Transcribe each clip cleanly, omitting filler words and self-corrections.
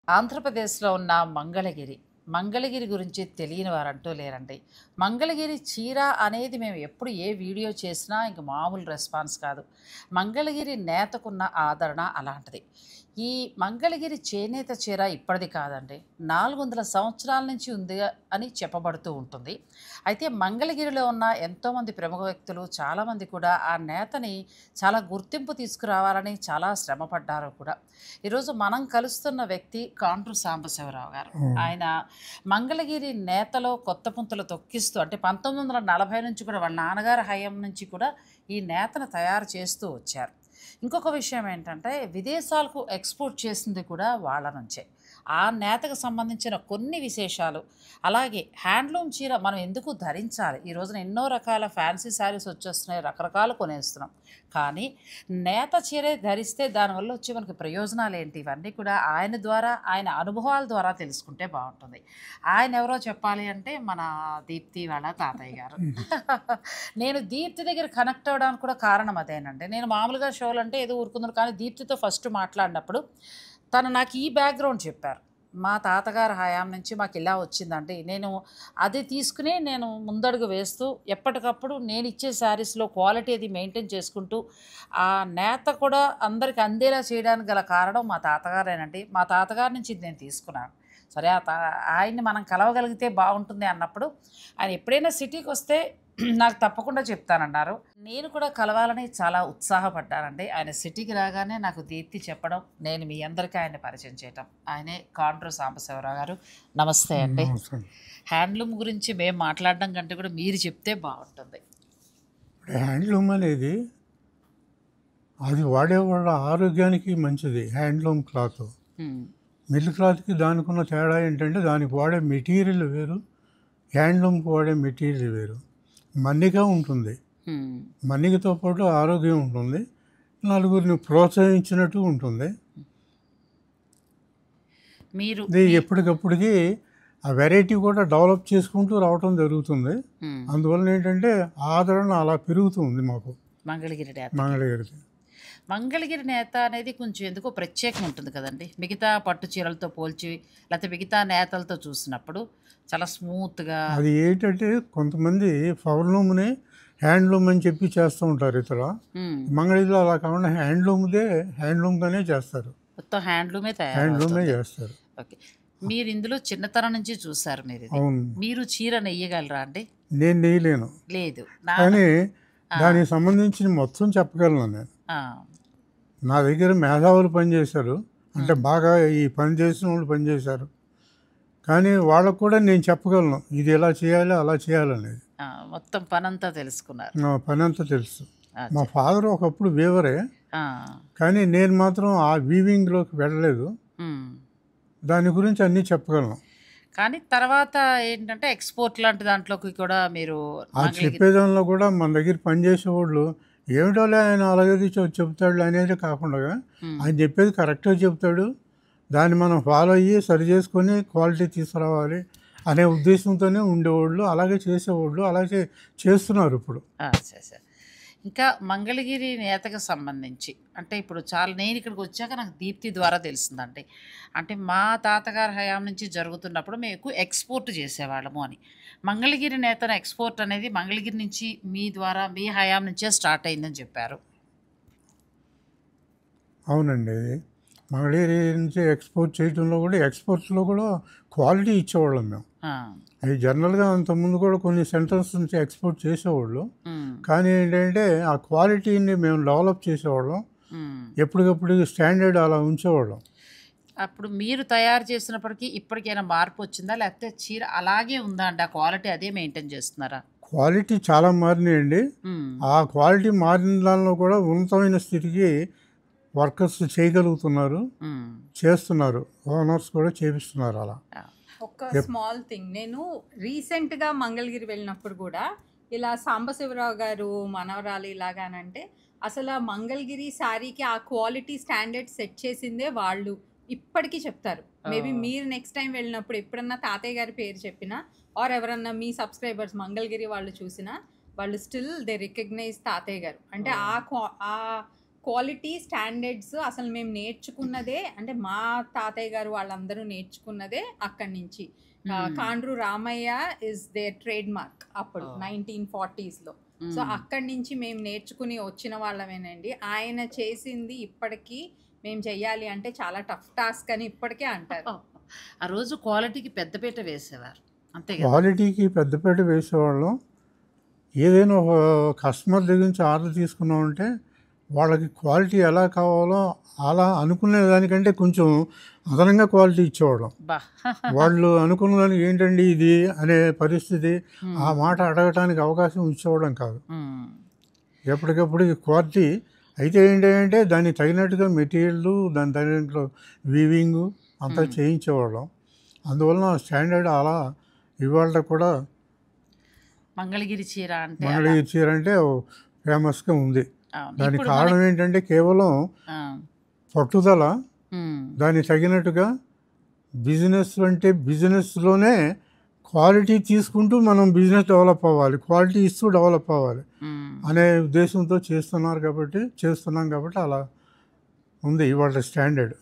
ఆంధ్రప్రదేశ్‌లో ఉన్న మంగళగిరి. మంగళగిరి గురించి తెలియని వారంటూ లేరండి. మంగళగిరి చీర అనేది మేము ఎప్పుడు ఏ వీడియో చేసినా ఇంక మామూలు రెస్పాన్స్ కాదు. మంగళగిరి నేతకున్న ఆదరణ అలాంటిది. ఈ మంగళగిరి చేనేత చీర ఇప్పటిది కాదండి. 400 సంవత్సరాల నుంచి ఉంది అని చెప్పబడుతూ ఉంటుంది. అయితే మంగళగిరిలో ఉన్న ఎంతోమంది ప్రముఖ వ్యక్తులు చాలామంది కూడా ఆ నేతని చాలా గుర్తింపు తీసుకురావాలని చాలా శ్రమపడ్డారు కూడా. ఈరోజు మనం కలుస్తున్న వ్యక్తి కాండ్రు సాంబశివరావు గారు. అవును. ఆయన మంగళగిరి నేతలో కొత్త పుంతలు తొక్కిస్తూ అంటే 1940 నుంచి కూడా వాళ్ళ నాన్నగారి హయాం నుంచి కూడా ఈ నేతను తయారు చేస్తూ వచ్చారు. ఇంకొక విషయం ఏంటంటే విదేశాలకు ఎక్స్‌పోర్ట్ చేసింది కూడా వాళ్ళ నుంచే. ఆ నేతకు సంబంధించిన కొన్ని విశేషాలు, అలాగే హ్యాండ్లూమ్ చీర మనం ఎందుకు ధరించాలి? ఈ రోజున ఎన్నో రకాల ఫ్యాన్సీ శారీస్ వచ్చేస్తున్నాయి. రకరకాలు కొనేస్తున్నాం. కానీ నేత చీరే ధరిస్తే దానివల్ల వచ్చే మనకి ప్రయోజనాలేంటి? ఇవన్నీ కూడా ఆయన ద్వారా, ఆయన అనుభవాల ద్వారా తెలుసుకుంటే బావుంటుంది. ఆయన ఎవరో చెప్పాలి అంటే మన దీప్తి వాళ్ళ తాతయ్య గారు. నేను దీప్తి దగ్గర కనెక్ట్ అవ్వడానికి కూడా కారణం అదేనండి. నేను మామూలుగా షోలంటే ఏదో ఊరుకున్నాను. కానీ దీప్తితో ఫస్ట్ మాట్లాడినప్పుడు తను నాకు ఈ బ్యాక్‌గ్రౌండ్ చెప్పారు. మా తాతగారి హయాం నుంచి మాకిలా వచ్చిందండి. నేను అది తీసుకుని నేను ముందడుగు వేస్తూ ఎప్పటికప్పుడు నేనిచ్చే శారీస్‌లో క్వాలిటీ అది మెయింటైన్ చేసుకుంటూ, ఆ నేత కూడా అందరికి అందేలా చేయడానికి గల కారణం మా తాతగారేనండి. మా తాతగారి నుంచి ఇది నేను తీసుకున్నాను. సరే ఆయన్ని మనం కలవగలిగితే బావుంటుంది అన్నప్పుడు, ఆయన ఎప్పుడైనా సిటీకొస్తే నాకు తప్పకుండా చెప్తానన్నారు. నేను కూడా కలవాలని చాలా ఉత్సాహపడ్డానండి. ఆయన సిటీకి రాగానే నాకు దీప్తి చెప్పడం, నేను మీ అందరికీ ఆయన్ని పరిచయం చేయటం. ఆయనే కాండ్రు సాంబశివరావు గారు. నమస్తే అండి. నమస్కారం. హ్యాండ్లూమ్ గురించి మేము మాట్లాడడం కంటే కూడా మీరు చెప్తే బావుంటుంది. ఇప్పుడు హ్యాండ్లూమ్ అనేది అది వాడే వాళ్ళ ఆరోగ్యానికి మంచిది. Handloom cloth. హ్మ్. మిల్ క్లాత్‌కి దానికి ఉన్న తేడా ఏంటంటే దానికి వాడే మెటీరియల్ వేరు. హ్యాండ్లూమ్‌కి వాడే మెటీరియల్ వేరు. మన్నిక ఉంటుంది. హ్మ్. మన్నికతో పాటు ఆరోగ్యం ఉంటుంది. నలుగురిని ప్రోత్సహించినట్టు ఉంటుంది. మీరు ఇది మీ ఎప్పటికప్పటికి ఆ వెరైటీ కూడా డెవలప్ చేసుకుంటూ రావటం జరుగుతుంది. హ్మ్. అందువలన ఏంటంటే ఆదరణ అలా పెరుగుతుంది మాకు మంగళగిరి నేత. మంగళగిరికి. మంగళగిరి నేత అనేది కొంచెం ఎందుకో ప్రత్యేకం ఉంటుంది కదండి. మిగతా పట్టు చీరలతో పోల్చి లేకపోతే మిగతా నేతలతో చూసినప్పుడు చాలా స్మూత్‌గా. అది ఏంటంటే కొంతమంది పవర్లూమ్‌ని హ్యాండ్లూమ్ అని చెప్పి చేస్తూ ఉంటారు ఇతర. హ్మ్. మంగళగిరిలో అలా కాకుండా హ్యాండ్లూమ్‌గానే చేస్తారు. మొత్తం హ్యాండ్లూమే హ్యాండ్లూమే తయారవుతుంది. చేస్తారు. ఓకే. మీరు ఇందులో చిన్నతనం నుంచి చూసారు మీరిది. అవును. మీరు చీర నెయ్యగలరా అండి? నేను నేయలేను. లేదు. కానీ ఆ! దానికి సంబంధించిన మొత్తం చెప్పగలను నేను. ఆ! నా దగ్గర మేధావులు పనిచేశారు. అంటే బాగా ఈ పని చేసిన వాళ్ళు పనిచేశారు. కానీ వాళ్ళకు కూడా నేను చెప్పగలను. ఇది ఇలా చేయాలి, అలా చేయాలనేది. ఆ! మొత్తం పనంతా తెలుసుకున్నారు. నా పనంతా తెలుసు. ఆ! మా ఫాదర్ ఒకప్పుడు వీవరే. ఆ! కానీ నేను మాత్రం ఆ వీవింగ్‌లోకి వెళ్ళలేదు. హ్మ్. దాని గురించి అన్నీ చెప్పగలను. కానీ తర్వాత ఏంటంటే ఎక్స్‌పోర్ట్ లాంటి దాంట్లోకి కూడా మీరు ఆ మంగళగిరి. చెప్పేదానిలో కూడా మన దగ్గర పనిచేసేవాళ్ళు ఏమిటోలే ఆయన అలాగేది చెప్తాడులే అనేది కాకుండా హ్మ్. ఆయన చెప్పేది కరెక్ట్‌గా చెప్తాడు. దాన్ని మనం ఫాలో అయ్యి సరి చేసుకొని క్వాలిటీ తీసుకురావాలి అనే ఉద్దేశంతోనే ఉండేవాళ్ళు. అలాగే చేసేవాళ్ళు. అలాగే చేస్తున్నారు ఇప్పుడు. సరే. ఇంకా మంగళగిరి నేతకు సంబంధించి అంటే ఇప్పుడు చాలా నేను ఇక్కడికి వచ్చాక నాకు దీప్తి ద్వారా తెలిసిందండి. అంటే మా తాతగారి హయాం నుంచి జరుగుతున్నప్పుడు మేము ఎక్కువ ఎక్స్‌పోర్ట్ చేసేవాళ్ళము అని. మంగళగిరి నేతన ఎక్స్‌పోర్ట్ అనేది మంగళగిరి నుంచి మీ ద్వారా మీ హయాం నుంచే స్టార్ట్ అయిందని చెప్పారు. అవునండి. మంగళగిరి నుంచి ఎక్స్‌పోర్ట్ చేయడంలో కూడా ఎక్స్‌పోర్ట్స్‌లో కూడా క్వాలిటీ ఇచ్చేవాళ్ళం మేము. ఆ! అవి జనరల్‌గా అంతకుముందు కూడా కొన్ని సెంటర్స్ నుంచి ఎక్స్‌పోర్ట్ చేసేవాళ్ళు. హ్మ్. కానీ ఏంటంటే ఆ క్వాలిటీని మేము డెవలప్ చేసేవాళ్ళం. హ్మ్. ఎప్పటికప్పుడు స్టాండర్డ్ అలా ఉంచేవాళ్ళం. అప్పుడు మీరు తయారు చేసినప్పటికి ఇప్పటికైనా మార్పు వచ్చిందా? లేకపోతే చీర అలాగే ఉందా అండి? ఆ క్వాలిటీ అదే మెయింటైన్ చేస్తున్నారా? క్వాలిటీ చాలా మారినాయండి. హ్మ్. ఆ క్వాలిటీ మారిన దానిలో కూడా ఉన్నతమైన స్థితికి వర్కర్స్ చేయగలుగుతున్నారు. హ్మ్. చేస్తున్నారు. ఓనర్స్ కూడా చేపిస్తున్నారు అలా. ఆ! ఒక స్మాల్ థింగ్ నేను రీసెంట్గా మంగళగిరి వెళ్ళినప్పుడు కూడా ఇలా సాంబశివరావు గారు మనవరాలు ఇలాగానంటే అసలు ఆ మంగళగిరి శారీకి ఆ క్వాలిటీ స్టాండర్డ్ సెట్ చేసిందే వాళ్ళు ఇప్పటికీ చెప్తారు. మేబీ ఓహ్! మీరు నెక్స్ట్ టైం వెళ్ళినప్పుడు ఎప్పుడన్నా తాతయ్య గారి పేరు చెప్పినా ఆర్ ఎవరన్నా మీ సబ్స్క్రైబర్స్ మంగళగిరి వాళ్ళు చూసినా వాళ్ళు స్టిల్ దే రికగ్నైజ్ తాతయ్య గారు అంటే ఓహ్! ఆ క్వాలిటీ స్టాండర్డ్స్ అసలు మేము నేర్చుకున్నదే, అంటే మా తాతయ్య గారు వాళ్ళందరూ నేర్చుకున్నదే అక్కడి నుంచి. Kandru Ramayya is their trade mark అప్పుడు 1940s. సో అక్కడి నుంచి మేము నేర్చుకుని వచ్చిన వాళ్ళమేనండి. ఆయన చేసింది ఇప్పటికీ మేము చెయ్యాలి అంటే చాలా టఫ్ టాస్క్ అని ఇప్పటికే అంటారు. ఆ రోజు క్వాలిటీకి పెద్దపీట వేసేవారు, అంతే కదా? క్వాలిటీకి పెద్దపీట వేసేవాళ్ళం. ఏదైనా ఒక కస్టమర్ దగ్గర నుంచి ఆర్డర్ తీసుకున్నామంటే వాళ్ళకి క్వాలిటీ ఎలా కావాలో అలా అనుకునే దానికంటే కొంచెం అదనంగా క్వాలిటీ ఇచ్చేవాళ్ళం. బా వాళ్ళు అనుకున్న దానికి ఏంటండి ఇది అనే పరిస్థితి, ఆ మాట అడగటానికి అవకాశం ఇచ్చేవాళ్ళం కాదు. ఎప్పటికప్పుడు క్వాలిటీ అయితే ఏంటంటే దానికి తగినట్టుగా మెటీరియల్, దాని తగినట్లు వీవింగ్ అంతా చేయించేవాళ్ళం. అందువలన స్టాండర్డ్ అలా ఇవాళ కూడా మంగళగిరి చీర అంటే మంగళగిరి చీర అంటే ఫేమస్గా ఉంది. అవును. దానికి ఇప్పుడు కారణం ఏంటంటే కేవలం ఆ, పట్టుదల, ఉమ్, దానికి తగినట్టుగా బిజినెస్ అంటే బిజినెస్లోనే క్వాలిటీ తీసుకుంటూ మనం బిజినెస్ డెవలప్ అవ్వాలి, క్వాలిటీ ఇస్తూ డెవలప్ అవ్వాలి ఉమ్. అనే ఉద్దేశంతో చేస్తున్నాం కాబట్టి అలా ఉంది ఇవాళ స్టాండర్డ్.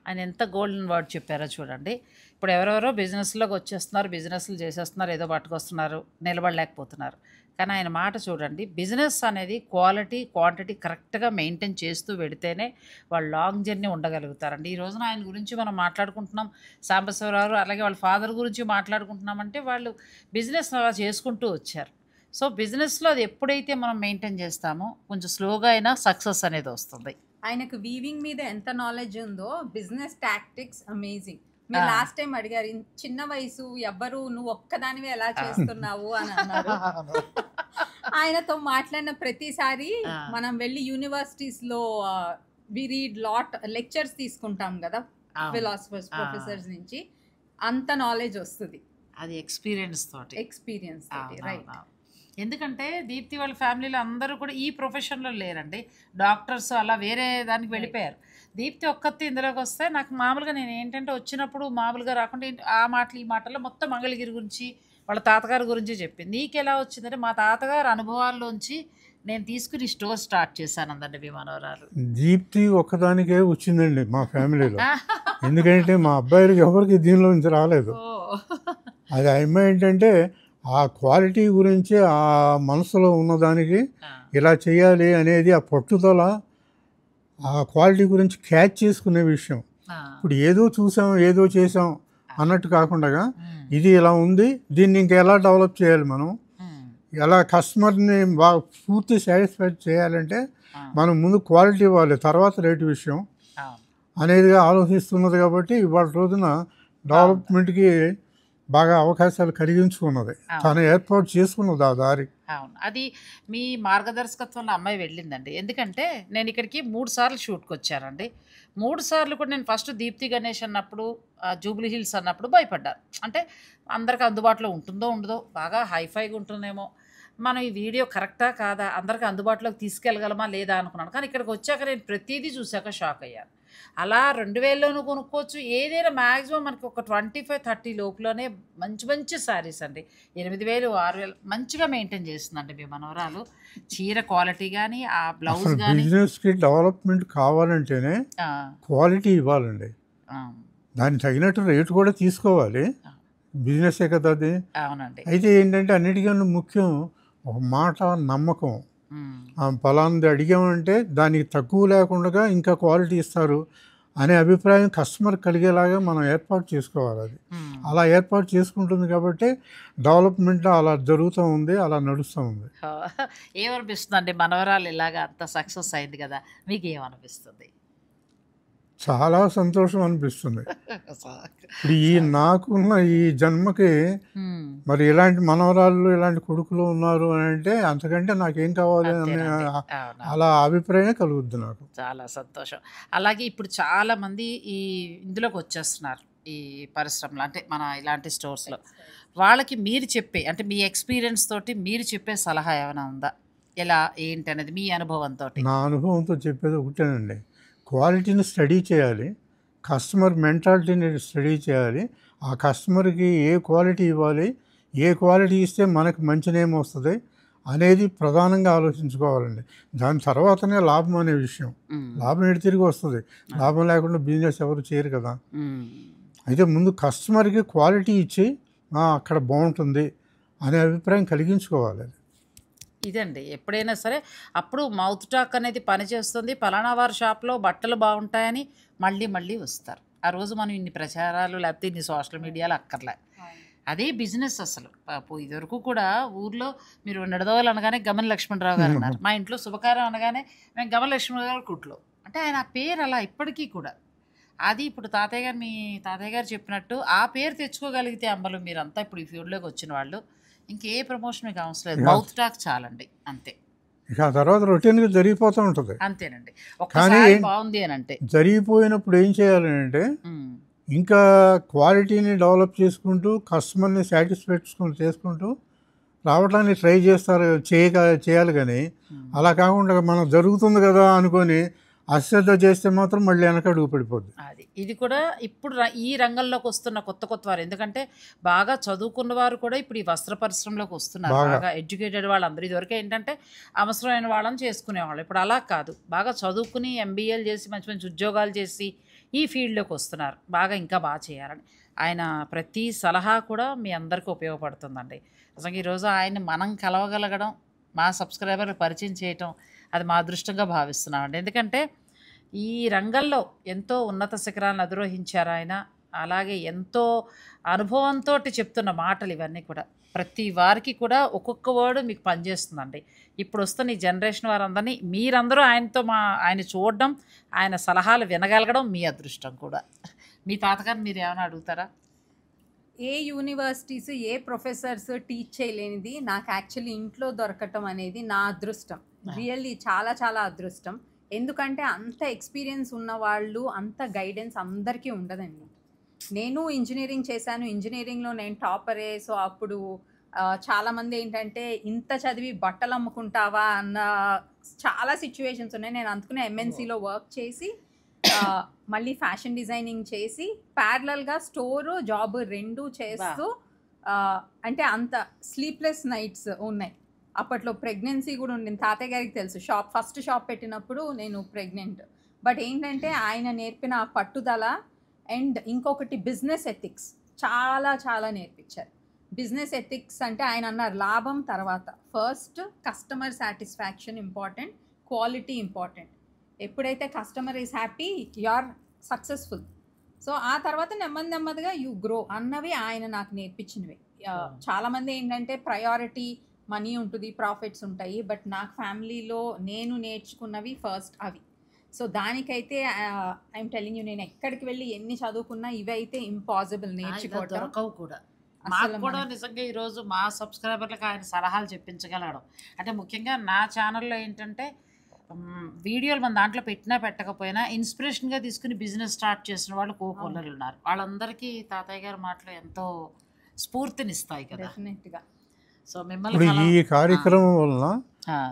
ఆయన ఎంత గోల్డెన్ వర్డ్ చెప్పారో చూడండి. ఇప్పుడు ఎవరెవరో బిజినెస్లోకి వచ్చేస్తున్నారు, బిజినెస్లు చేసేస్తున్నారు, ఏదో పట్టుకొస్తున్నారు, నిలబడలేకపోతున్నారు. కానీ ఆయన మాట చూడండి, బిజినెస్ అనేది క్వాలిటీ క్వాంటిటీ కరెక్ట్గా మెయింటైన్ చేస్తూ వెడితేనే వాళ్ళు లాంగ్ జర్నీ ఉండగలుగుతారండి. ఈ రోజున ఆయన గురించి మనం మాట్లాడుకుంటున్నాం, సాంబశివరావు అలాగే వాళ్ళ ఫాదర్ గురించి మాట్లాడుకుంటున్నామంటే వాళ్ళు బిజినెస్ అలా చేసుకుంటూ వచ్చారు. సో బిజినెస్లో అది ఎప్పుడైతే మనం మెయింటైన్ చేస్తామో కొంచెం స్లోగా అయినా సక్సెస్ అనేది వస్తుంది. ఆయనకు వీవింగ్ మీద ఎంత నాలెడ్జ్ ఉందో, బిజినెస్ టాక్టిక్స్ అమేజింగ్. మీరు లాస్ట్ టైం అడిగారు, చిన్న వయసు ఎవ్వరు నువ్వు ఒక్కదానివే ఎలా చేస్తున్నావు అని అన్నారు. ఆయనతో మాట్లాడిన ప్రతిసారి మనం వెళ్ళి యూనివర్సిటీస్ లో వి రీడ్ లాట్ లెక్చర్స్ తీసుకుంటాం కదా ఫిలాసఫర్స్, ప్రొఫెసర్స్ నుంచి, అంత నాలెడ్జ్ వస్తుంది అది ఎక్స్పీరియన్స్ తోటి. రైట్. ఎందుకంటే దీప్తి వాళ్ళ ఫ్యామిలీలో అందరూ కూడా ఈ ప్రొఫెషన్లో లేరండి, డాక్టర్స్ అలా వేరే దానికి వెళ్ళిపోయారు. దీప్తి ఒక్కతి ఇందులోకి వస్తే నాకు మామూలుగా నేను ఏంటంటే వచ్చినప్పుడు మామూలుగా రాకుండా ఆ మాటలు ఈ మాటల్లో మొత్తం మంగళగిరి గురించి వాళ్ళ తాతగారి గురించి చెప్పింది. నీకు ఎలా వచ్చిందంటే మా తాతగారు అనుభవాల్లోంచి నేను తీసుకుని స్టోర్ స్టార్ట్ చేశాను అందండి మీ మనవరాలు. దీప్తి ఒక్కదానికే వచ్చిందండి మా ఫ్యామిలీలో. ఎందుకంటే మా అబ్బాయిలకి ఎవరికి దీనిలో నుంచి రాలేదు. అది ఆ అమ్మాయి ఏంటంటే ఆ క్వాలిటీ గురించి ఆ మనసులో ఉన్నదానికి ఇలా చేయాలి అనేది ఆ పట్టుదల, ఆ క్వాలిటీ గురించి క్యాచ్ చేసుకునే విషయం. ఇప్పుడు ఏదో చూసాం ఏదో చేసాం అన్నట్టు కాకుండా ఇది ఇలా ఉంది, దీన్ని ఇంకా ఎలా డెవలప్ చేయాలి, మనం ఎలా కస్టమర్ని బాగా పూర్తి సాటిస్ఫై చేయాలంటే మనం ముందు క్వాలిటీ ఇవ్వాలి, తర్వాత రేటు విషయం అనేదిగా ఆలోచిస్తున్నది. కాబట్టి ఇవాళ రోజున డెవలప్మెంట్కి బాగా అవకాశాలు కలిగించుకున్నది, తను ఏర్పాటు చేసుకున్నది ఆ దారి. అవును, అది మీ మార్గదర్శకత్వంలో అమ్మాయి వెళ్ళిందండి. ఎందుకంటే నేను ఇక్కడికి 3 సార్లు షూట్కి వచ్చానండి. 3 సార్లు కూడా నేను ఫస్ట్ దీప్తి గణేష్ అన్నప్పుడు, జూబ్లీ హిల్స్ అన్నప్పుడు భయపడ్డాను. అంటే అందరికి అందుబాటులో ఉంటుందో ఉండదో, బాగా హైఫైగా ఉంటుందేమో, మనం ఈ వీడియో కరెక్టా కాదా, అందరికీ అందుబాటులోకి తీసుకెళ్ళగలమా లేదా అనుకున్నాను. కానీ ఇక్కడికి వచ్చాక నేను ప్రతిదీ చూశాక షాక్ అయ్యాను. అలా 2000లోనూ కొనుక్కోవచ్చు, ఏదైనా మ్యాక్సిమం మనకి ఒక 25-30 లోపులోనే మంచి మంచి శారీస్ అండి. 8000, 6000 మంచిగా మెయింటైన్ చేస్తుందండి మీ మనవరాలు. చీర క్వాలిటీ కానీ, ఆ బ్లౌజ్ కానీ. బిజినెస్కి డెవలప్మెంట్ కావాలంటేనే క్వాలిటీ ఇవ్వాలండి, దానికి తగినట్టు రేటు కూడా తీసుకోవాలి, బిజినెసే కదా అది. అవునండి. అయితే ఏంటంటే అన్నిటికన్నా ముఖ్యం ఒక మాట, నమ్మకం. ఫలాంది అడిగామంటే దానికి తక్కువ లేకుండా ఇంకా క్వాలిటీ ఇస్తారు అనే అభిప్రాయం కస్టమర్ కలిగేలాగా మనం ఏర్పాటు చేసుకోవాలి. అది అలా ఏర్పాటు చేసుకుంటుంది కాబట్టి డెవలప్మెంట్ అలా జరుగుతూ ఉంది, అలా నడుస్తూ ఉంది. ఏమనిపిస్తుంది అండి మనవరాలు ఇలాగా అంత సక్సెస్ అయింది కదా, మీకు ఏమనిపిస్తుంది? చాలా సంతోషం అనిపిస్తుంది. ఇప్పుడు నాకున్న ఈ జన్మకి మరి ఇలాంటి మనవరాళ్ళు, ఇలాంటి కొడుకులు ఉన్నారు అని అంటే అంతకంటే నాకేం కావాలి అని అలా అభిప్రాయం కలుగుద్ది నాకు. చాలా సంతోషం. అలాగే ఇప్పుడు చాలామంది ఈ ఇందులోకి వచ్చేస్తున్నారు ఈ పరిశ్రమలో, అంటే మన ఇలాంటి స్టోర్స్లో. వాళ్ళకి మీరు చెప్పే, అంటే మీ ఎక్స్పీరియన్స్ తోటి మీరు చెప్పే సలహా ఏమైనా ఉందా, ఎలా ఏంటి అనేది మీ అనుభవంతో? నా అనుభవంతో చెప్పేది ఒకటేనండి, క్వాలిటీని స్టడీ చేయాలి, కస్టమర్ మెంటాలిటీని స్టడీ చేయాలి, ఆ కస్టమర్కి ఏ క్వాలిటీ ఇవ్వాలి, ఏ క్వాలిటీ ఇస్తే మనకు మంచి నేమ్ వస్తుంది, అనేది ప్రధానంగా ఆలోచించుకోవాలండి. దాని తర్వాతనే లాభం అనే విషయం. లాభం ఎటు తిరిగి వస్తుంది, లాభం లేకుండా బిజినెస్ ఎవరు చేయరు కదా. అయితే ముందు కస్టమర్కి క్వాలిటీ ఇచ్చి అక్కడ బాగుంటుంది అనే అభిప్రాయం కలిగించుకోవాలి. ఇదండి ఎప్పుడైనా సరే అప్పుడు మౌత్ టాక్ అనేది పనిచేస్తుంది. పలానా వారి షాప్లో బట్టలు బాగుంటాయని మళ్ళీ మళ్ళీ వస్తారు. ఆ రోజు మనం ఇన్ని ప్రచారాలు లేకపోతే ఇన్ని సోషల్ మీడియాలో అక్కర్లే. అదే బిజినెస్ అసలు. ఇదివరకు కూడా ఊర్లో మీరు నిడదవోలు అనగానే గమన లక్ష్మణరావు గారు అన్నారు, మా ఇంట్లో శుభకార్యం అనగానే మేము గమన లక్ష్మణరావు గారు కుట్లో, అంటే ఆయన ఆ పేరు అలా ఇప్పటికీ కూడా. అది ఇప్పుడు తాతయ్య గారు, మీ తాతయ్య గారు చెప్పినట్టు ఆ పేరు తెచ్చుకోగలిగితే అమ్మలు మీరంతా ఇప్పుడు ఈ ఫీల్డ్లోకి వచ్చిన వాళ్ళు ఇంకే ప్రమోషన్ మీకు అవసరం లేదు, మౌత్ టాక్ చాలండి అంతే. ఇక ఆ తర్వాత రొటీన్గా జరిగిపోతూ ఉంటుంది. అంతేనండి. ఒక్కసారి బాగుంది అని అంటే జరిగిపోయినప్పుడు ఏం చేయాలి అంటే ఇంకా క్వాలిటీని డెవలప్ చేసుకుంటూ కస్టమర్ని సాటిస్ఫాక్షన్ చేసుకుంటూ రావడానికి ట్రై చేయాలి. కానీ అలా కాకుండా మనం జరుగుతుంది కదా అనుకొని అశ్రద్ధ చేస్తే మాత్రం మళ్ళీ వెనక అడుగు పడిపోద్ది. అది ఇది కూడా ఇప్పుడు ఈ రంగంలోకి వస్తున్న కొత్త వారు, ఎందుకంటే బాగా చదువుకున్న వారు కూడా ఇప్పుడు ఈ వస్త్ర పరిశ్రమలోకి వస్తున్నారు. బాగా ఎడ్యుకేటెడ్ వాళ్ళందరూ. ఇదివరకు ఏంటంటే అవసరమైన వాళ్ళని చేసుకునేవాళ్ళు, ఇప్పుడు అలా కాదు. బాగా చదువుకుని ఎంబీఏలు చేసి మంచి మంచి ఉద్యోగాలు చేసి ఈ ఫీల్డ్లోకి వస్తున్నారు. ఇంకా బాగా చేయాలని ఆయన ప్రతి సలహా కూడా మీ అందరికీ ఉపయోగపడుతుందండి. నిజంగా ఈరోజు ఆయన మనం కలవగలగడం, మా సబ్స్క్రైబర్లు పరిచయం చేయటం, అది మా అదృష్టంగా భావిస్తున్నామండి. ఎందుకంటే ఈ రంగంలో ఎంతో ఉన్నత శిఖరాలను అధిరోహించారు ఆయన. అలాగే ఎంతో అనుభవంతో చెప్తున్న మాటలు ఇవన్నీ కూడా ప్రతి వారికి కూడా ఒక్కొక్క వర్డ్ మీకు పనిచేస్తుందండి. ఇప్పుడు వస్తున్న ఈ జనరేషన్ వారందరినీ మీరందరూ ఆయన చూడడం, ఆయన సలహాలు వినగలగడం మీ అదృష్టం కూడా. మీ తాతగారు మీరు ఏమైనా అడుగుతారా? ఏ యూనివర్సిటీస్, ఏ ప్రొఫెసర్స్ టీచ్ చేయలేనిది నాకు యాక్చువల్లీ ఇంట్లో దొరకటం అనేది నా అదృష్టం. రియల్లీ చాలా చాలా అదృష్టం. ఎందుకంటే అంత ఎక్స్పీరియన్స్ ఉన్న వాళ్ళు, అంత గైడెన్స్ అందరికీ ఉండదండి. నేను ఇంజనీరింగ్ చేశాను, ఇంజనీరింగ్లో నేను టాపరే. సో అప్పుడు చాలామంది ఏంటంటే ఇంత చదివి బట్టలు అమ్ముకుంటావా అన్న చాలా సిచ్యువేషన్స్ ఉన్నాయి. నేను అందుకునే ఎంఎన్సీలో వర్క్ చేసి మళ్ళీ ఫ్యాషన్ డిజైనింగ్ చేసి ప్యారలల్గా స్టోరు జాబ్ రెండూ చేస్తూ, అంటే అంత స్లీప్లెస్ నైట్స్ ఉన్నాయి. అప్పట్లో ప్రెగ్నెన్సీ కూడా ఉండింది. తాతయ్య గారికి తెలుసు, ఫస్ట్ షాప్ పెట్టినప్పుడు నేను ప్రెగ్నెంట్. బట్ ఏంటంటే ఆయన నేర్పిన పట్టుదల అండ్ ఇంకొకటి బిజినెస్ ఎథిక్స్ చాలా చాలా నేర్పించారు. బిజినెస్ ఎథిక్స్ అంటే ఆయన అన్నారు లాభం తర్వాత, first customer satisfaction important, quality important. ఎప్పుడైతే customer is happy you are successful. So ఆ తర్వాత నెమ్మదిగా యూ గ్రో అన్నవి ఆయన నాకు నేర్పించినవి. చాలామంది ఏంటంటే ప్రయారిటీ మనీ ఉంటుంది, ప్రాఫిట్స్ ఉంటాయి. బట్ నాకు ఫ్యామిలీలో నేను నేర్చుకున్నవి ఫస్ట్ అవి. సో దానికైతే ఐఎమ్ టెలింగ్ యూ, నేను ఎక్కడికి వెళ్ళి ఎన్ని చదువుకున్నా ఇవైతే ఇంపాసిబుల్ నేర్చుకోవడం దొరకవు కూడా. మాకు కూడా నిజంగా ఈరోజు మా సబ్స్క్రైబర్లకు ఆయన సలహాలు చెప్పించగలగడం అంటే, ముఖ్యంగా నా ఛానల్లో ఏంటంటే వీడియోలు మన దాంట్లో పెట్టినా పెట్టకపోయినా ఇన్స్పిరేషన్గా తీసుకుని బిజినెస్ స్టార్ట్ చేసిన వాళ్ళు కోకొల్లలు ఉన్నారు. వాళ్ళందరికీ తాతయ్య గారి మాటలు ఎంతో స్ఫూర్తినిస్తాయి కదా. డెఫినెట్గా. సో మిమ్మల్ని ఈ కార్యక్రమం వలన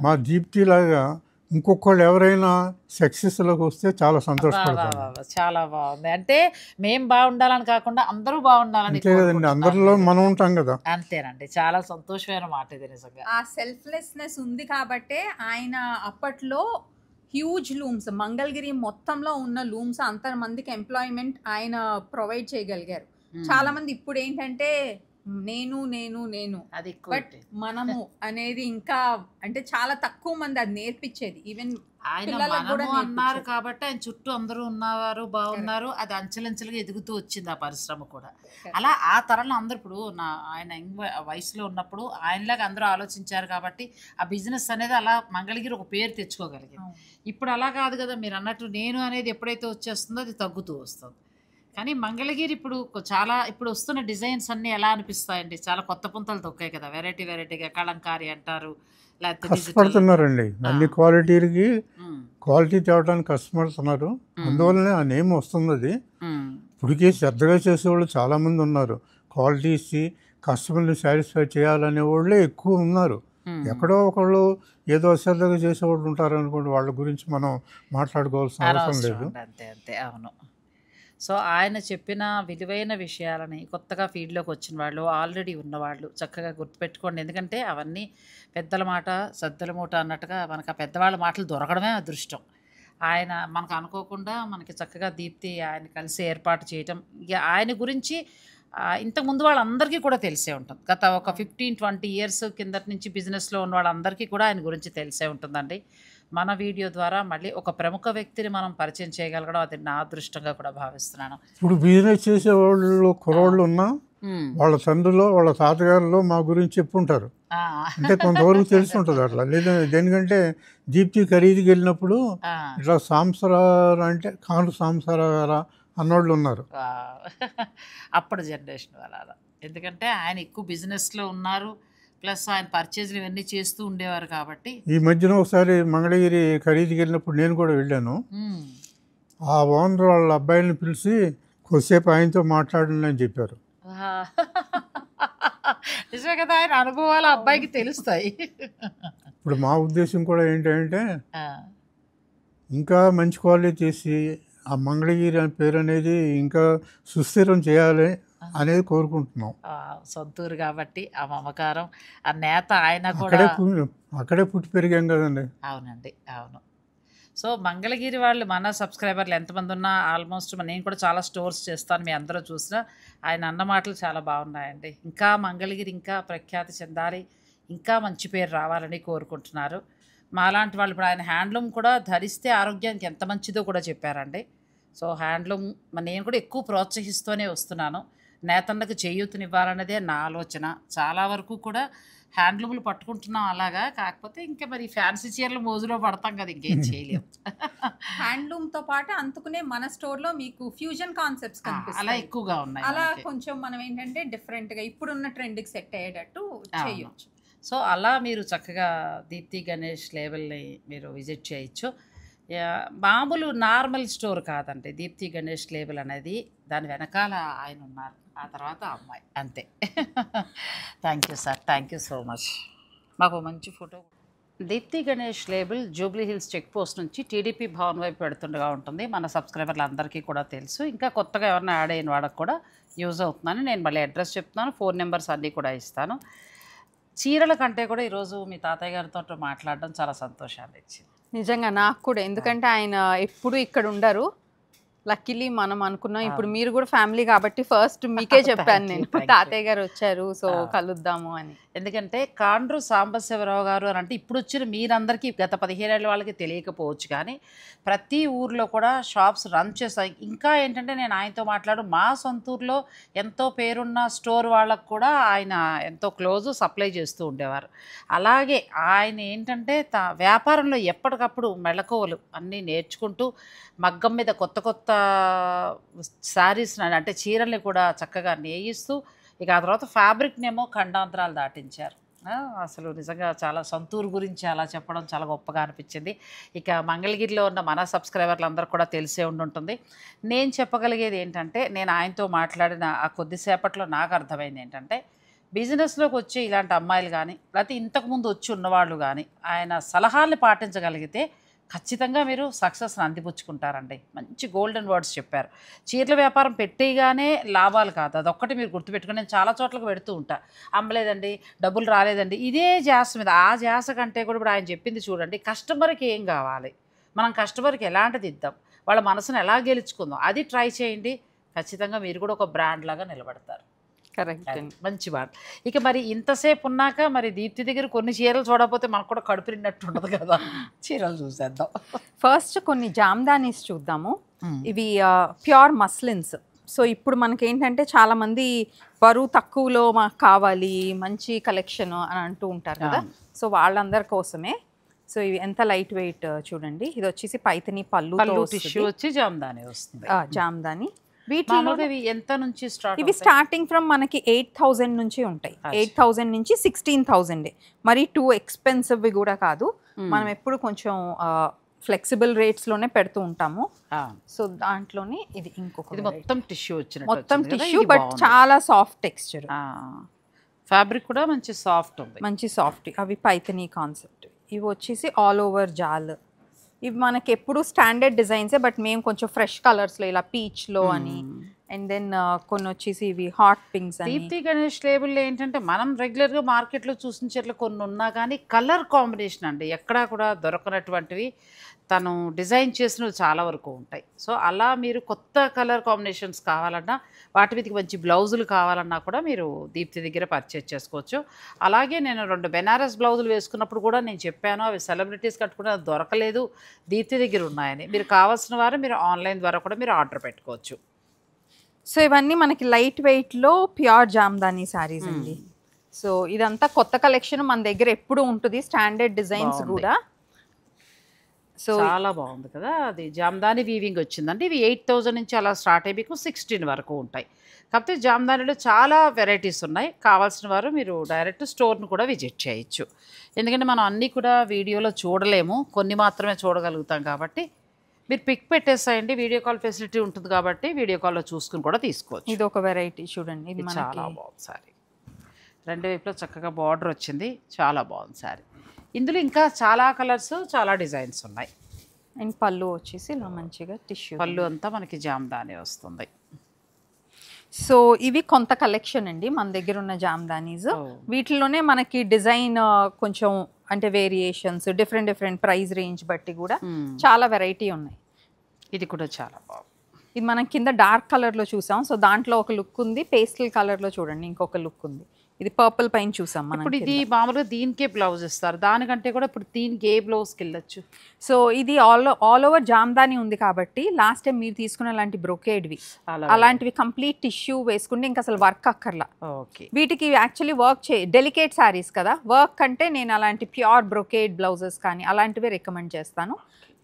మా జీప్టీ లాగా ఇంకొకళ్ళు ఎవరైనా సక్సెస్లోకి వస్తే చాలా సంతోషపడతారు. చాలా బాగుంది. అంటే మేము బాగుండాలని కాకుండా అందరూ బాగుండాలని, అందరిలో మనం ఉంటాం కదా. అంతేనండి. చాలా సంతోషమైన మాట ఇది నిజంగా. ఆ సెల్ఫ్లెస్నెస్ ఉంది కాబట్టే ఆయన అప్పట్లో హ్యూజ్ లూమ్స్, మంగళగిరి మొత్తంలో ఉన్న లూమ్స్ అంతమందికి ఎంప్లాయ్మెంట్ ఆయన ప్రొవైడ్ చేయగలిగారు. చాలా మంది ఇప్పుడు ఏంటంటే నేను నేను నేను అది, బట్ మనము అనేది ఇంకా అంటే చాలా తక్కువ మంది అది నేర్పించేది. ఈవెన్ ఆయన మనము అన్నారు కాబట్టి ఆయన చుట్టూ అందరూ ఉన్నవారు బాగున్నారు. అది అంచెలంచెలుగా ఎదుగుతూ వచ్చింది ఆ పరిశ్రమ కూడా. అలా ఆ తరంలో అందరూ ఇప్పుడు ఆయన వయసులో ఉన్నప్పుడు ఆయనలాగా అందరూ ఆలోచించారు కాబట్టి ఆ బిజినెస్ అనేది అలా మంగళగిరి ఒక పేరు తెచ్చుకోగలిగింది. ఇప్పుడు అలా కాదు కదా, మీరు అన్నట్టు నేను అనేది ఎప్పుడైతే వచ్చేస్తుందో అది తగ్గుతూ వస్తుంది. కానీ మంగళగిరి ఇప్పుడు ఇప్పుడు వస్తున్న డిజైన్స్ అన్నీ ఎలా అనిపిస్తాయండి? చాలా కొత్త పుంతలు తొక్కాయి కదా, వెరైటీగా కలంకారీ అంటారు, లేకపోతే కష్టపడుతున్నారండి. అన్ని క్వాలిటీ తేవడానికి కష్టపడుతున్నారు. అందువల్లనే ఆ నేమ్ వస్తుంది. అది ఇప్పటికీ శ్రద్ధగా చేసేవాళ్ళు చాలామంది ఉన్నారు. క్వాలిటీ ఇచ్చి కస్టమర్ని సాటిస్ఫై చేయాలనే వాళ్ళే ఎక్కువ ఉన్నారు. ఎక్కడో ఒకళ్ళు ఏదో అశ్రద్ధగా చేసేవాళ్ళు ఉంటారు అనుకోండి, వాళ్ళ గురించి మనం మాట్లాడుకోవాల్సిన అవసరం లేదు. అంతే అవును. సో ఆయన చెప్పిన విలువైన విషయాలని కొత్తగా ఫీల్డ్లోకి వచ్చిన వాళ్ళు, ఆల్రెడీ ఉన్నవాళ్ళు చక్కగా గుర్తుపెట్టుకోండి. ఎందుకంటే అవన్నీ పెద్దల మాట సద్దుల మూట అన్నట్టుగా మనకు ఆ పెద్దవాళ్ళ మాటలు దొరకడమే అదృష్టం. ఆయన మనకు అనుకోకుండా మనకి చక్కగా దీప్తి ఆయన కలిసి ఏర్పాటు చేయటం, ఇక ఆయన గురించి ఇంతకుముందు వాళ్ళందరికీ కూడా తెలిసే ఉంటుంది. గత ఒక 15-20 ఇయర్స్ కిందటి నుంచి బిజినెస్లో ఉన్న వాళ్ళందరికీ కూడా ఆయన గురించి తెలిసే ఉంటుందండి. మన వీడియో ద్వారా మళ్ళీ ఒక ప్రముఖ వ్యక్తిని మనం పరిచయం చేయగలగడం అది నా అదృష్టంగా కూడా భావిస్తున్నాను. ఇప్పుడు బిజినెస్ చేసే వాళ్ళు కుర్రోళ్ళు ఉన్నా వాళ్ళ తండ్రిలో వాళ్ళ తాతగారిలో మా గురించి చెప్పుంటారు. అంటే కొంతవరకు తెలిసి ఉంటుంది అట్లా. లేదా దేనికంటే దీప్తి ఖరీదుకి వెళ్ళినప్పుడు ఇట్లా సాంసరారా అంటే కాను సాంసరారా అన్నోళ్ళు ఉన్నారు. అప్పుడు జనరేషన్ వాళ్ళ అలా. ఎందుకంటే ఆయన ఎక్కువ బిజినెస్లో ఉన్నారు, ప్లస్ ఆయన పర్చేజ్లు ఇవన్నీ చేస్తూ ఉండేవారు కాబట్టి. ఈ మధ్యన ఒకసారి మంగళగిరి ఖరీదుకి వెళ్ళినప్పుడు నేను కూడా వెళ్ళాను. ఆ ఓనర్ వాళ్ళ అబ్బాయిని పిలిచి కొద్దిసేపు ఆయనతో మాట్లాడండి అని చెప్పారు. నిజమే కదా, ఆయన అనుభవాలు అబ్బాయికి తెలుస్తాయి. ఇప్పుడు మా ఉద్దేశం కూడా ఏంటంటే ఇంకా మంచి క్వాలిటీ చేసి ఆ మంగళగిరి అనే పేరు అనేది ఇంకా సుస్థిరం చేయాలి అనేది కోరుకుంటున్నాం. సొంతూరు కాబట్టి ఆ మమకారం, ఆ నేత ఆయన కూడా అక్కడే పుట్టి పెరిగాం కదండి. అవునండి, అవును. సో మంగళగిరి వాళ్ళు మన సబ్స్క్రైబర్లు ఎంతమంది ఉన్నా ఆల్మోస్ట్ నేను కూడా చాలా స్టోర్స్ చేస్తాను, మీ అందరూ చూసినా ఆయన అన్న మాటలు చాలా బాగున్నాయండి. ఇంకా మంగళగిరి ఇంకా ప్రఖ్యాతి చెందాలి, ఇంకా మంచి పేరు రావాలని కోరుకుంటున్నారు. మాలాంటి వాళ్ళు ఇప్పుడు ఆయన హ్యాండ్లూమ్ కూడా ధరిస్తే ఆరోగ్యానికి ఎంత మంచిదో కూడా చెప్పారండి. సో హ్యాండ్లూమ్ నేను కూడా ఎక్కువ ప్రోత్సహిస్తూనే వస్తున్నాను. నేతన్నకు చేయూతనివ్వాలన్నదే నా ఆలోచన. చాలా వరకు కూడా హ్యాండ్లూమ్లు పట్టుకుంటున్నాం అలాగా, కాకపోతే ఇంకా మరి ఫ్యాన్సీ చీరలు మోజులో పడతాం కదా, ఇంకేం చేయలేము. హ్యాండ్లూమ్తో పాటు అందుకునే మన స్టోర్లో మీకు ఫ్యూజన్ కాన్సెప్ట్స్ కనిపిస్తాయి, అలా ఎక్కువగా ఉన్నాయి. అలా కొంచెం మనం ఏంటంటే డిఫరెంట్గా ఇప్పుడున్న ట్రెండ్కి సెట్ అయ్యేటట్టు చేయొచ్చు. సో అలా మీరు చక్కగా దీప్తి గణేష్ లేబుల్ని మీరు విజిట్ చేయొచ్చు. మామూలు నార్మల్ స్టోర్ కాదండి దీప్తి గణేష్ లేబుల్ అనేది. దాని వెనకాల ఆయన ఉన్నారు, ఆ తర్వాత అమ్మాయి, అంతే. Thank you sir, thank you so much. మాకు మంచి ఫోటో. దీప్తి గణేష్ లేబుల్ జూబ్లీ హిల్స్ చెక్ పోస్ట్ నుంచి టీడీపీ భవన్ వైపు పెడుతుండగా ఉంటుంది. మన సబ్స్క్రైబర్లు అందరికీ కూడా తెలుసు. ఇంకా కొత్తగా ఎవరైనా యాడ్ అయిన వాళ్ళకి కూడా యూజ్ అవుతుందని నేను మళ్ళీ అడ్రస్ చెప్తున్నాను, ఫోన్ నెంబర్స్ అన్నీ కూడా ఇస్తాను. చీరల కంటే కూడా ఈరోజు మీ తాతయ్య గారితో మాట్లాడడం చాలా సంతోషాన్ని ఇచ్చింది నిజంగా నాకు కూడా. ఎందుకంటే ఆయన ఎప్పుడు ఇక్కడ ఉండరు. లక్కీలీ మనం అనుకున్నాం, ఇప్పుడు మీరు కూడా ఫ్యామిలీ కాబట్టి ఫస్ట్ మీకే చెప్పాను నేను, తాతయ్య గారు వచ్చారు సో కలుద్దాము అని. ఎందుకంటే కాండ్రు సాంబశివరావు గారు అని అంటే ఇప్పుడు వచ్చిన మీరందరికీ గత 15 ఏళ్ళ వాళ్ళకి తెలియకపోవచ్చు, కానీ ప్రతి ఊర్లో కూడా షాప్స్ రన్ చేస్తాయి. ఇంకా ఏంటంటే నేను ఆయనతో మాట్లాడు మా సొంతూరులో ఎంతో పేరున్న స్టోర్ వాళ్ళకు కూడా ఆయన ఎంతో క్లోజ్ సప్లై చేస్తూ ఉండేవారు. అలాగే ఆయన ఏంటంటే వ్యాపారంలో ఎప్పటికప్పుడు మెళకువలు అన్నీ నేర్చుకుంటూ మగ్గం మీద కొత్త కొత్త శారీస్ అంటే చీరల్ని కూడా చక్కగా నేయిస్తూ, ఇక ఆ తర్వాత ఫ్యాబ్రిక్నేమో ఖండాంతరాలు దాటించారు. అసలు నిజంగా చాలా సొంతూరు గురించి అలా చెప్పడం చాలా గొప్పగా అనిపించింది. ఇక మంగళగిరిలో ఉన్న మన సబ్స్క్రైబర్లు అందరూ కూడా తెలిసే ఉంటుంది. నేను చెప్పగలిగేది ఏంటంటే, నేను ఆయనతో మాట్లాడిన ఆ కొద్దిసేపట్లో నాకు అర్థమైంది ఏంటంటే, బిజినెస్లోకి వచ్చి ఇలాంటి అమ్మాయిలు కానీ లేకపోతే ఇంతకుముందు వచ్చి ఉన్నవాళ్ళు కానీ ఆయన సలహాలను పాటించగలిగితే ఖచ్చితంగా మీరు సక్సెస్ని అందిపుచ్చుకుంటారండి. మంచి గోల్డెన్ వర్డ్స్ చెప్పారు. చీరల వ్యాపారం పెట్టేగానే లాభాలు కాదు, అదొక్కటి మీరు గుర్తుపెట్టుకుని. నేను చాలా చోట్లకు పెడుతూ ఉంటా, అమ్మలేదండి, డబ్బులు రాలేదండి, ఇదే జాస మీద. ఆ జాస కంటే కూడా ఇప్పుడు ఆయన చెప్పింది చూడండి, కస్టమర్కి ఏం కావాలి, మనం కస్టమర్కి ఎలాంటిది ఇద్దాం, వాళ్ళ మనసును ఎలా గెలుచుకుందాం, అది ట్రై చేయండి. ఖచ్చితంగా మీరు కూడా ఒక బ్రాండ్ లాగా నిలబడతారు. కరెక్ట్, మంచి మాట. ఇక మరి ఇంతసేపు ఉన్నాక మరి దీప్తి దగ్గర కొన్ని చీరలు చూడకపోతే మనకు కూడా కడుపు నిన్నట్టు ఉండదు కదా, చీరలు చూసేద్దాం. ఫస్ట్ కొన్ని జామ్దానీస్ చూద్దాము. ఇవి ప్యూర్ మస్లిన్స్. సో ఇప్పుడు మనకి ఏంటంటే చాలామంది బరువు తక్కువలో మాకు కావాలి మంచి కలెక్షన్ అని అంటూ ఉంటారు కదా, సో వాళ్ళందరి కోసమే. సో ఇవి ఎంత లైట్ వెయిట్ చూడండి. ఇది వచ్చేసి పైతని పళ్ళు టిష్యూ వచ్చి జామ్దాని వస్తుంది. జామ్దాని వీటిలో ఎంత నుంచి స్టార్ట్? ఇవి స్టార్టింగ్ ఫ్రమ్ మనకి 8,000 నుంచి ఉంటాయి. 8,000 నుంచి 16,000. మరి టూ ఎక్స్పెన్సివ్ కూడా కాదు. మనం ఎప్పుడు కొంచెం ఫ్లెక్సిబుల్ రేట్స్లోనే పెడుతూ ఉంటాము. సో దాంట్లోనే ఇది ఇంకొక మొత్తం టిష్యూ వచ్చిన మొత్తం టిష్యూ, బట్ చాలా సాఫ్ట్ టెక్స్చర్. ఫ్యాబ్రిక్ కూడా మంచి సాఫ్ట్ ఉంది, మంచి సాఫ్ట్. అవి పైతనీ కాన్సెప్ట్. ఇవి వచ్చేసి ఆల్ ఓవర్ జాల్ ఇవి మనకి ఎప్పుడు స్టాండర్డ్ డిజైన్సే, బట్ మేము కొంచెం ఫ్రెష్ కలర్స్లో ఇలా పీచ్లో అని, అండ్ దెన్ కొన్ని వచ్చేసి ఇవి హాట్ పింక్స్ అని. దీప్తి గణేష్ లేబుల్ ఏంటంటే మనం రెగ్యులర్గా మార్కెట్లో చూసిన చీరలు కొన్ని ఉన్నా కానీ కలర్ కాంబినేషన్ అండి ఎక్కడా కూడా దొరకనటువంటివి తను డిజైన్ చేసినవి చాలా వరకు ఉంటాయి. సో అలా మీరు కొత్త కలర్ కాంబినేషన్స్ కావాలన్నా వాటి మీదకి మంచి బ్లౌజులు కావాలన్నా కూడా మీరు దీప్తి దగ్గర పర్చేజ్ చేసుకోవచ్చు. అలాగే నేను 2 బెనారస్ బ్లౌజులు వేసుకున్నప్పుడు కూడా నేను చెప్పాను అవి సెలబ్రిటీస్ కట్టుకునే దొరకలేదు, దీప్తి దగ్గర ఉన్నాయని. మీరు కావాల్సిన వారు మీరు ఆన్లైన్ ద్వారా కూడా మీరు ఆర్డర్ పెట్టుకోవచ్చు. సో ఇవన్నీ మనకి లైట్ వెయిట్లో ప్యూర్ జామ్దాని శారీస్ అండి. సో ఇదంతా కొత్త కలెక్షన్ మన దగ్గర ఎప్పుడు ఉంటుంది, స్టాండర్డ్ డిజైన్స్ కూడా. సో చాలా బాగుంది కదా, అది జామ్దాని వీవింగ్ వచ్చిందండి. ఇవి 8,000 నుంచి అలా స్టార్ట్ అయ్యి మీకు 16 వరకు ఉంటాయి. కాకపోతే జామ్దానిలో చాలా వెరైటీస్ ఉన్నాయి. కావాల్సిన వారు మీరు డైరెక్ట్ స్టోర్ను కూడా విజిట్ చేయొచ్చు. ఎందుకంటే మనం అన్నీ కూడా వీడియోలో చూడలేము, కొన్ని మాత్రమే చూడగలుగుతాం. కాబట్టి మీరు పిక్ పెట్టేసాయండి, వీడియో కాల్ ఫెసిలిటీ ఉంటుంది కాబట్టి వీడియో కాల్లో చూసుకుని కూడా తీసుకోవచ్చు. ఇది ఒక వెరైటీ చూడండి, ఇది చాలా బాగుంది సారీ. 2 వైపులో చక్కగా బార్డర్ వచ్చింది, చాలా బాగుంది సారీ. ఇందులో ఇంకా చాలా కలర్స్ చాలా డిజైన్స్ ఉన్నాయి. అండ్ పళ్ళు వచ్చేసి ఇలా మంచిగా టిష్యూ, పళ్ళు అంతా మనకి జామ్దాని వస్తుంది. సో ఇవి కొంత కలెక్షన్ అండి మన దగ్గర ఉన్న జామ్దానీస్. వీటిలోనే మనకి డిజైన్ కొంచెం అంటే వేరియేషన్స్ డిఫరెంట్ ప్రైస్ రేంజ్ బట్టి కూడా చాలా వెరైటీ ఉన్నాయి. ఇది కూడా చాలా బాగుంది. ఇది మనం కింద డార్క్ కలర్లో చూసాం, సో దాంట్లో ఒక లుక్ ఉంది. పేస్టల్ కలర్లో చూడండి ఇంకొక లుక్ ఉంది. ఇది పర్పుల్ పైన చూసాం మనం. ఇప్పుడు ఇది మామూలుగా దీనికే బ్లౌజ్ ఇస్తారు, దానికంటే కూడా ఇప్పుడు దీనికి ఏ బ్లౌజ్కి వెళ్ళచ్చు. సో ఇది ఆల్ ఓవర్ జామ్దాని ఉంది కాబట్టి లాస్ట్ టైం మీరు తీసుకున్న అలాంటి బ్రొకేడ్వి అలాంటివి కంప్లీట్ టిష్యూ వేసుకుంటే ఇంకా అసలు వర్క్ అక్కర్లా. ఓకే, వీటికి యాక్చువల్లీ వర్క్ డెలికేట్ శారీస్ కదా, వర్క్ అంటే నేను అలాంటి ప్యూర్ బ్రొకేడ్ బ్లౌజెస్ కానీ అలాంటివే రికమెండ్ చేస్తాను.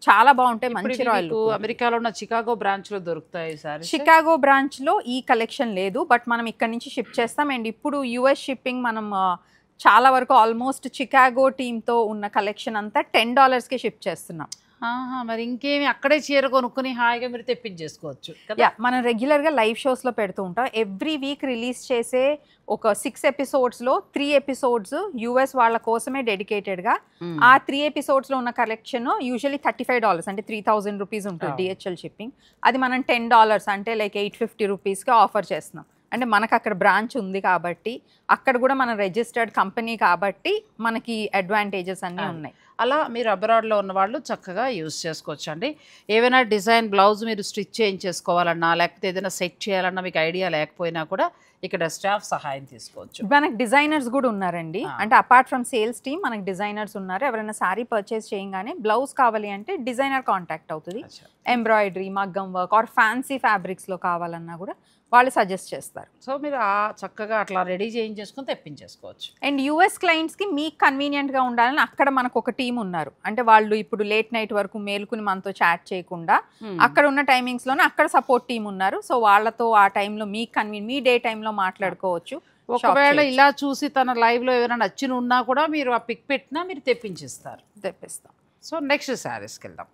చాలా బాగుంటాయి, మంచి రాయల్. అమెరికాలో ఉన్న చికాగో బ్రాంచ్ లో దొరుకుతాయి సార్. చికాగో బ్రాంచ్ లో ఈ కలెక్షన్ లేదు, బట్ మనం ఇక్కడ నుంచి షిప్ చేస్తాం. అండ్ ఇప్పుడు యుఎస్ షిప్పింగ్ మనం చాలా వరకు ఆల్మోస్ట్ చికాగో టీమ్తో ఉన్న కలెక్షన్ అంతా $10కే షిప్ చేస్తున్నాం. మరి ఇంకేమి అక్కడే చీర కొనుక్కుని హాయిగా మీరు తెప్పించేసుకోవచ్చు కదా. మనం రెగ్యులర్గా లైవ్ షోస్లో పెడుతూ ఉంటాం. ఎవ్రీ వీక్ రిలీజ్ చేసే ఒక 6 ఎపిసోడ్స్లో 3 ఎపిసోడ్స్ యుఎస్ వాళ్ళ కోసమే డెడికేటెడ్గా. ఆ 3 ఎపిసోడ్స్లో ఉన్న కలెక్షన్ యూజువల్లీ $35 అంటే 3,000 రూపీస్ ఉంటుంది డిహెచ్ఎల్ షిప్పింగ్. అది మనం $10 అంటే లైక్ $850కి ఆఫర్ చేస్తున్నాం. అంటే మనకు అక్కడ బ్రాంచ్ ఉంది కాబట్టి, అక్కడ కూడా మన రిజిస్టర్డ్ కంపెనీ కాబట్టి మనకి అడ్వాంటేజెస్ అన్నీ ఉన్నాయి. అలా మీరు అబ్రాడ్లో ఉన్న వాళ్ళు చక్కగా యూజ్ చేసుకోవచ్చు అండి. ఏవైనా డిజైన్ బ్లౌజ్ మీరు స్టిచ్ చేయించేసుకోవాలన్నా లేకపోతే ఏదైనా సెట్ చేయాలన్నా మీకు ఐడియా లేకపోయినా కూడా ఇక్కడ స్టాఫ్ సహాయం తీసుకోవచ్చు. మనకి డిజైనర్స్ కూడా ఉన్నారండి. అంటే అపార్ట్ ఫ్రమ్ సేల్స్ టీమ్ మనకి డిజైనర్స్ ఉన్నారు. ఎవరైనా శారీ పర్చేస్ చేయగానే బ్లౌజ్ కావాలి అంటే డిజైనర్ కాంటాక్ట్ అవుతుంది. ఎంబ్రాయిడరీ, మగ్గం వర్క్ ఆర్ ఫ్యాన్సీ ఫ్యాబ్రిక్స్లో కావాలన్నా కూడా వాళ్ళు సజెస్ట్ చేస్తారు. సో మీరు చక్కగా అట్లా రెడీ చేయించేసుకొని తెప్పించేసుకోవచ్చు. అండ్ యూఎస్ క్లయింట్స్కి మీకు కన్వీనియంట్గా ఉండాలని అక్కడ మనకు ఒక టీం ఉన్నారు. అంటే వాళ్ళు ఇప్పుడు లేట్ నైట్ వరకు మేలుకుని మనతో చాట్ చేయకుండా అక్కడ ఉన్న టైమింగ్స్లోనే అక్కడ సపోర్ట్ టీం ఉన్నారు. సో వాళ్ళతో ఆ టైంలో మీకు మీ డే టైంలో మాట్లాడుకోవచ్చు. ఒకవేళ ఇలా చూసి తన లైవ్లో ఏమైనా నచ్చిన ఉన్నా కూడా మీరు ఆ పిక్ పెట్టినా మీరు తెప్పిస్తాం. సో నెక్స్ట్ శారీస్కి వెళ్దాం.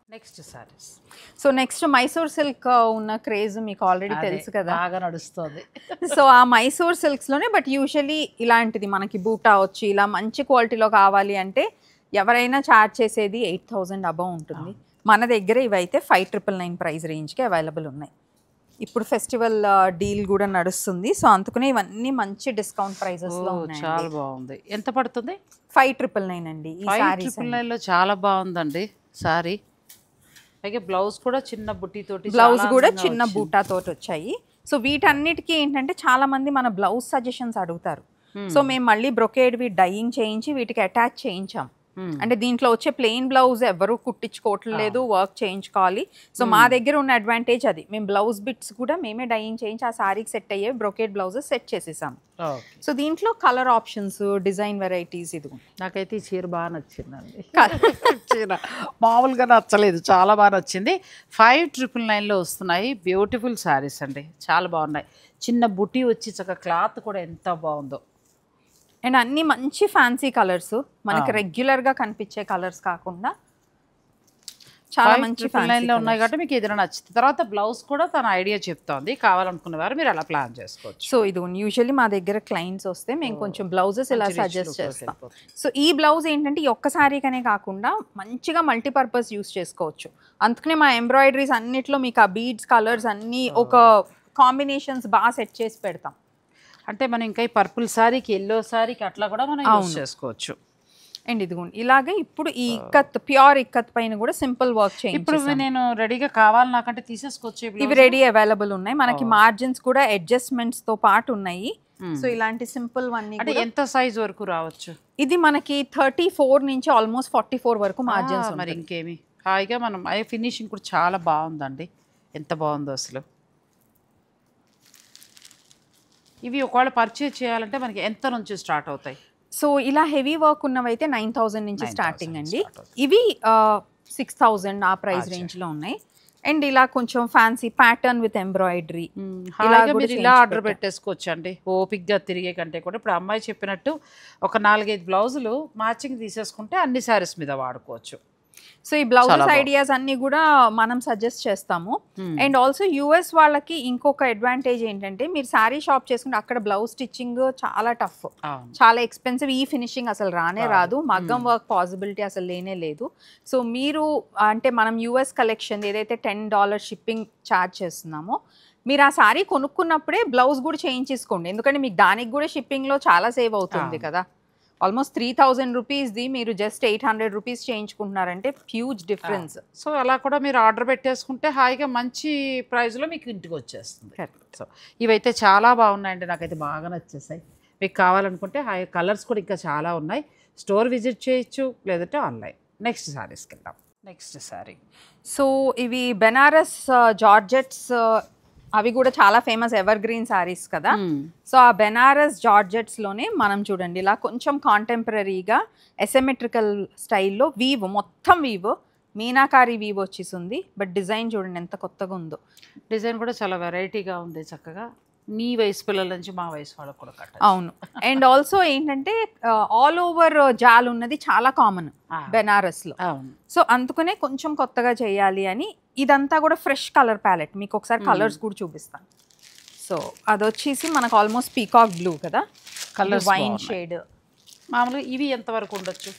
సో నెక్స్ట్ మైసూర్ సిల్క్ ఉన్న క్రేజ్ మీకు ఆల్రెడీ తెలుసు కదా, బాగా నడుస్తుంది. సో ఆ మైసూర్ సిల్క్స్లోనే బట్ యూజువలీ ఇలాంటిది మనకి బూటా వచ్చి ఇలా మంచి క్వాలిటీలో కావాలి అంటే ఎవరైనా చార్జ్ చేసేది 8,000 అబౌవ్ ఉంటుంది. మన దగ్గర ఇవైతే 5,999 ప్రైస్ రేంజ్కి అవైలబుల్ ఉన్నాయి. ఇప్పుడు ఫెస్టివల్ డీల్ కూడా నడుస్తుంది. సో అందుకనే ఇవన్నీ మంచి డిస్కౌంట్ ప్రైజెస్లో ఉన్నాయి. చాలా బాగుంది. ఎంత పడుతుంది? 5,999 అండి. ఈ 5,999లో చాలా బాగుందండి సారీ. అలాగే బ్లౌజ్ కూడా చిన్న బుట్టితోటి, బ్లౌజ్ కూడా చిన్న బూటాతోటి వచ్చాయి. సో వీటన్నిటికీ ఏంటంటే చాలా మంది మన బ్లౌజ్ సజెషన్స్ అడుగుతారు. సో మేము మళ్ళీ బ్రొకేడ్వి డైయింగ్ చేయించి వీటికి అటాచ్ చేయించాం. అంటే దీంట్లో వచ్చే ప్లెయిన్ బ్లౌజ్ ఎవరు కుట్టించుకోవట్లేదు, వర్క్ చేయించుకోవాలి. సో మా దగ్గర ఉన్న అడ్వాంటేజ్ అది. మేము బ్లౌజ్ బిట్స్ కూడా మేమే డైయింగ్ చేయించి ఆ శారీకి సెట్ అయ్యే బ్రొకేడ్ బ్లౌజెస్ సెట్ చేసేసాం. సో దీంట్లో కలర్ ఆప్షన్స్, డిజైన్ వెరైటీస్. ఇది నాకైతే ఈ చీర బాగా నచ్చిందండి. చీర మామూలుగా నచ్చలేదు, చాలా బాగా నచ్చింది. 5,999లో వస్తున్నాయి. బ్యూటిఫుల్ శారీస్ అండి, చాలా బాగున్నాయి. చిన్న బుటీ వచ్చి చక్కగా క్లాత్ కూడా ఎంత బాగుందో. అండ్ అన్నీ మంచి ఫ్యాన్సీ కలర్స్, మనకి రెగ్యులర్గా కనిపించే కలర్స్ కాకుండా చాలా మంచి 599 లో ఉన్నాయి కాబట్టి మీకు ఏదైనా నచ్చుతుంది. తర్వాత బ్లౌజ్ కూడా తన ఐడియా చెప్తోంది, కావాలనుకున్న వారు మీరు అలా ప్లాన్ చేసుకోవచ్చు. సో ఇది యూజువల్లీ మా దగ్గర క్లయింట్స్ వస్తే మేము కొంచెం బ్లౌజెస్ ఇలా సజెస్ట్ చేస్తాం. సో ఈ బ్లౌజ్ ఏంటంటే ఈ ఒక్క సారీకనే కాకుండా మంచిగా మల్టీపర్పస్ యూస్ చేసుకోవచ్చు. అందుకనే మా ఎంబ్రాయిడరీస్ అన్నిట్లో మీకు ఆ బీడ్స్ కలర్స్ అన్నీ ఒక కాంబినేషన్స్ బాగా సెట్ చేసి పెడతాం. అంటే మనం ఇంకా ఈ పర్పుల్ సారీకి ఎల్లో సారీకి అట్లా కూడా మనం యూస్ చేసుకోవచ్చు. అండ్ ఇదిగోండి ఇలాగే ఇప్పుడు ఈ ఇక్కత్ ప్యూర్ ఇక్కత్ పైన కూడా సింపుల్ వర్క్ చేయండి. ఇప్పుడు నేను రెడీగా కావాలి నాకంటే తీసేసుకోవచ్చు. ఇవి రెడీ అవైలబుల్ ఉన్నాయి మనకి. మార్జిన్స్ కూడా అడ్జస్ట్మెంట్స్ తో పాటు ఉన్నాయి. సో ఇలాంటి సింపుల్ వన్నీ అంటే ఎంత సైజ్ వరకు రావచ్చు? ఇది మనకి 34 నుంచి ఆల్మోస్ట్ 44 వరకు మార్జిన్స్. మరి ఇంకేమి హాయిగా మనం అదే ఫినిషింగ్ కూడా చాలా బాగుందండి. ఎంత బాగుందో అసలు. ఇవి ఒకవేళ పర్చేజ్ చేయాలంటే మనకి ఎంత నుంచి స్టార్ట్ అవుతాయి? సో ఇలా హెవీ వర్క్ ఉన్నవైతే 9000 నుంచి స్టార్టింగ్ అండి. ఇవి 6000 ఆ ప్రైస్ రేంజ్ లో ఉన్నాయి. అండ్ ఇలా కొంచెం ఫ్యాన్సీ ప్యాటర్న్ విత్ ఎంబ్రాయిడరీ ఇలా ఆర్డర్ పెట్టేసుకోవచ్చు అండి. ఓపిక్గా తిరిగే కంటే కూడా ఇప్పుడు అమ్మాయి చెప్పినట్టు ఒక 4-5 బ్లౌజులు మ్యాచింగ్ తీసేసుకుంటే అన్ని శారీస్ మీద వాడుకోవచ్చు. సో ఈ బ్లౌజెస్ ఐడియాస్ అన్ని కూడా మనం సజెస్ట్ చేస్తాము. అండ్ ఆల్సో యూఎస్ వాళ్ళకి ఇంకొక అడ్వాంటేజ్ ఏంటంటే మీరు శారీ షాప్ చేసుకుంటే అక్కడ బ్లౌజ్ స్టిచ్చింగ్ చాలా టఫ్, చాలా ఎక్స్పెన్సివ్. ఈ ఫినిషింగ్ అసలు రానే రాదు, మగ్గం వర్క్ పాసిబిలిటీ అసలు లేనే లేదు. సో మీరు అంటే మనం యూఎస్ కలెక్షన్ ఏదైతే $10 షిప్పింగ్ ఛార్జ్ చేస్తున్నామో మీరు ఆ శారీ కొనుక్కున్నప్పుడే బ్లౌజ్ కూడా చేయించేసుకోండి. ఎందుకంటే మీకు దానికి కూడా షిప్పింగ్లో చాలా సేవ్ అవుతుంది కదా. ఆల్మోస్ట్ 3000 రూపీస్ది మీరు జస్ట్ 800 రూపీస్ చేయించుకుంటున్నారంటే హ్యూజ్ డిఫరెన్స్. సో అలా కూడా మీరు ఆర్డర్ పెట్టేసుకుంటే హాయిగా మంచి ప్రైస్లో మీకు ఇంటికి వచ్చేస్తుంది. సో ఇవైతే చాలా బాగున్నాయండి, నాకైతే బాగా నచ్చేసాయి. మీకు కావాలనుకుంటే హాయి కలర్స్ కూడా ఇంకా చాలా ఉన్నాయి. స్టోర్ విజిట్ చేయొచ్చు, లేదంటే ఆన్లైన్. నెక్స్ట్ శారీస్కి వెళ్దాం. నెక్స్ట్ శారీ సో ఇవి బెనారస్ జార్జెట్స్, అవి కూడా చాలా ఫేమస్ ఎవర్ గ్రీన్ సారీస్ కదా. సో ఆ బెనారస్ జార్జెట్స్లోనే మనం చూడండి ఇలా కొంచెం కాంటెంపరీగా ఎసెమెట్రికల్ స్టైల్లో వీవ్, మొత్తం వీవ్ మీనాకారి వీవ్ వచ్చేసింది. బట్ డిజైన్ చూడండి ఎంత కొత్తగా ఉందో. డిజైన్ కూడా చాలా వెరైటీగా ఉంది, చక్కగా మీ వయసు పిల్లల నుంచి మా వయసు వాళ్ళకు కూడా కట్ట. అవును. అండ్ ఆల్సో ఏంటంటే ఆల్ ఓవర్ జాల్ ఉన్నది చాలా కామన్ బెనారస్లో. సో అందుకనే కొంచెం కొత్తగా చేయాలి అని ఇదంతా కూడా ఫ్రెష్ కలర్ ప్యాలెట్. మీకు ఒకసారి కలర్స్ కూడా చూపిస్తాను. సో అది వచ్చేసి మనకు ఆల్మోస్ట్ పీకాక్ బ్లూ కదా, కలర్ వైన్ షేడ్. మామూలుగా ఇవి ఎంతవరకు ఉండొచ్చు?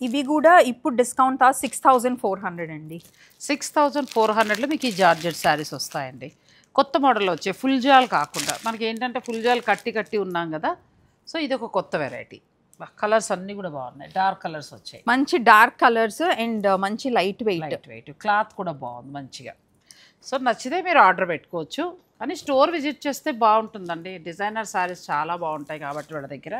ఇవి కూడా ఇప్పుడు డిస్కౌంట్ 6400 అండి. 6400లో మీకు ఈ జార్జెట్ శారీస్ వస్తాయండి. కొత్త మోడల్ వచ్చాయి, ఫుల్ జాల్ కాకుండా. మనకి ఏంటంటే ఫుల్ జాల్ కట్టి ఉన్నాం కదా. సో ఇది ఒక కొత్త వెరైటీ. కలర్స్ అన్నీ కూడా బాగున్నాయి, డార్క్ కలర్స్ వచ్చాయి, మంచి డార్క్ కలర్స్ అండ్ మంచి లైట్ వెయిట్. క్లాత్ కూడా బాగుంది మంచిగా. సో నచ్చితే మీరు ఆర్డర్ పెట్టుకోవచ్చు. కానీ స్టోర్ విజిట్ చేస్తే బాగుంటుందండి. డిజైనర్ శారీస్ చాలా బాగుంటాయి కాబట్టి వాళ్ళ దగ్గర.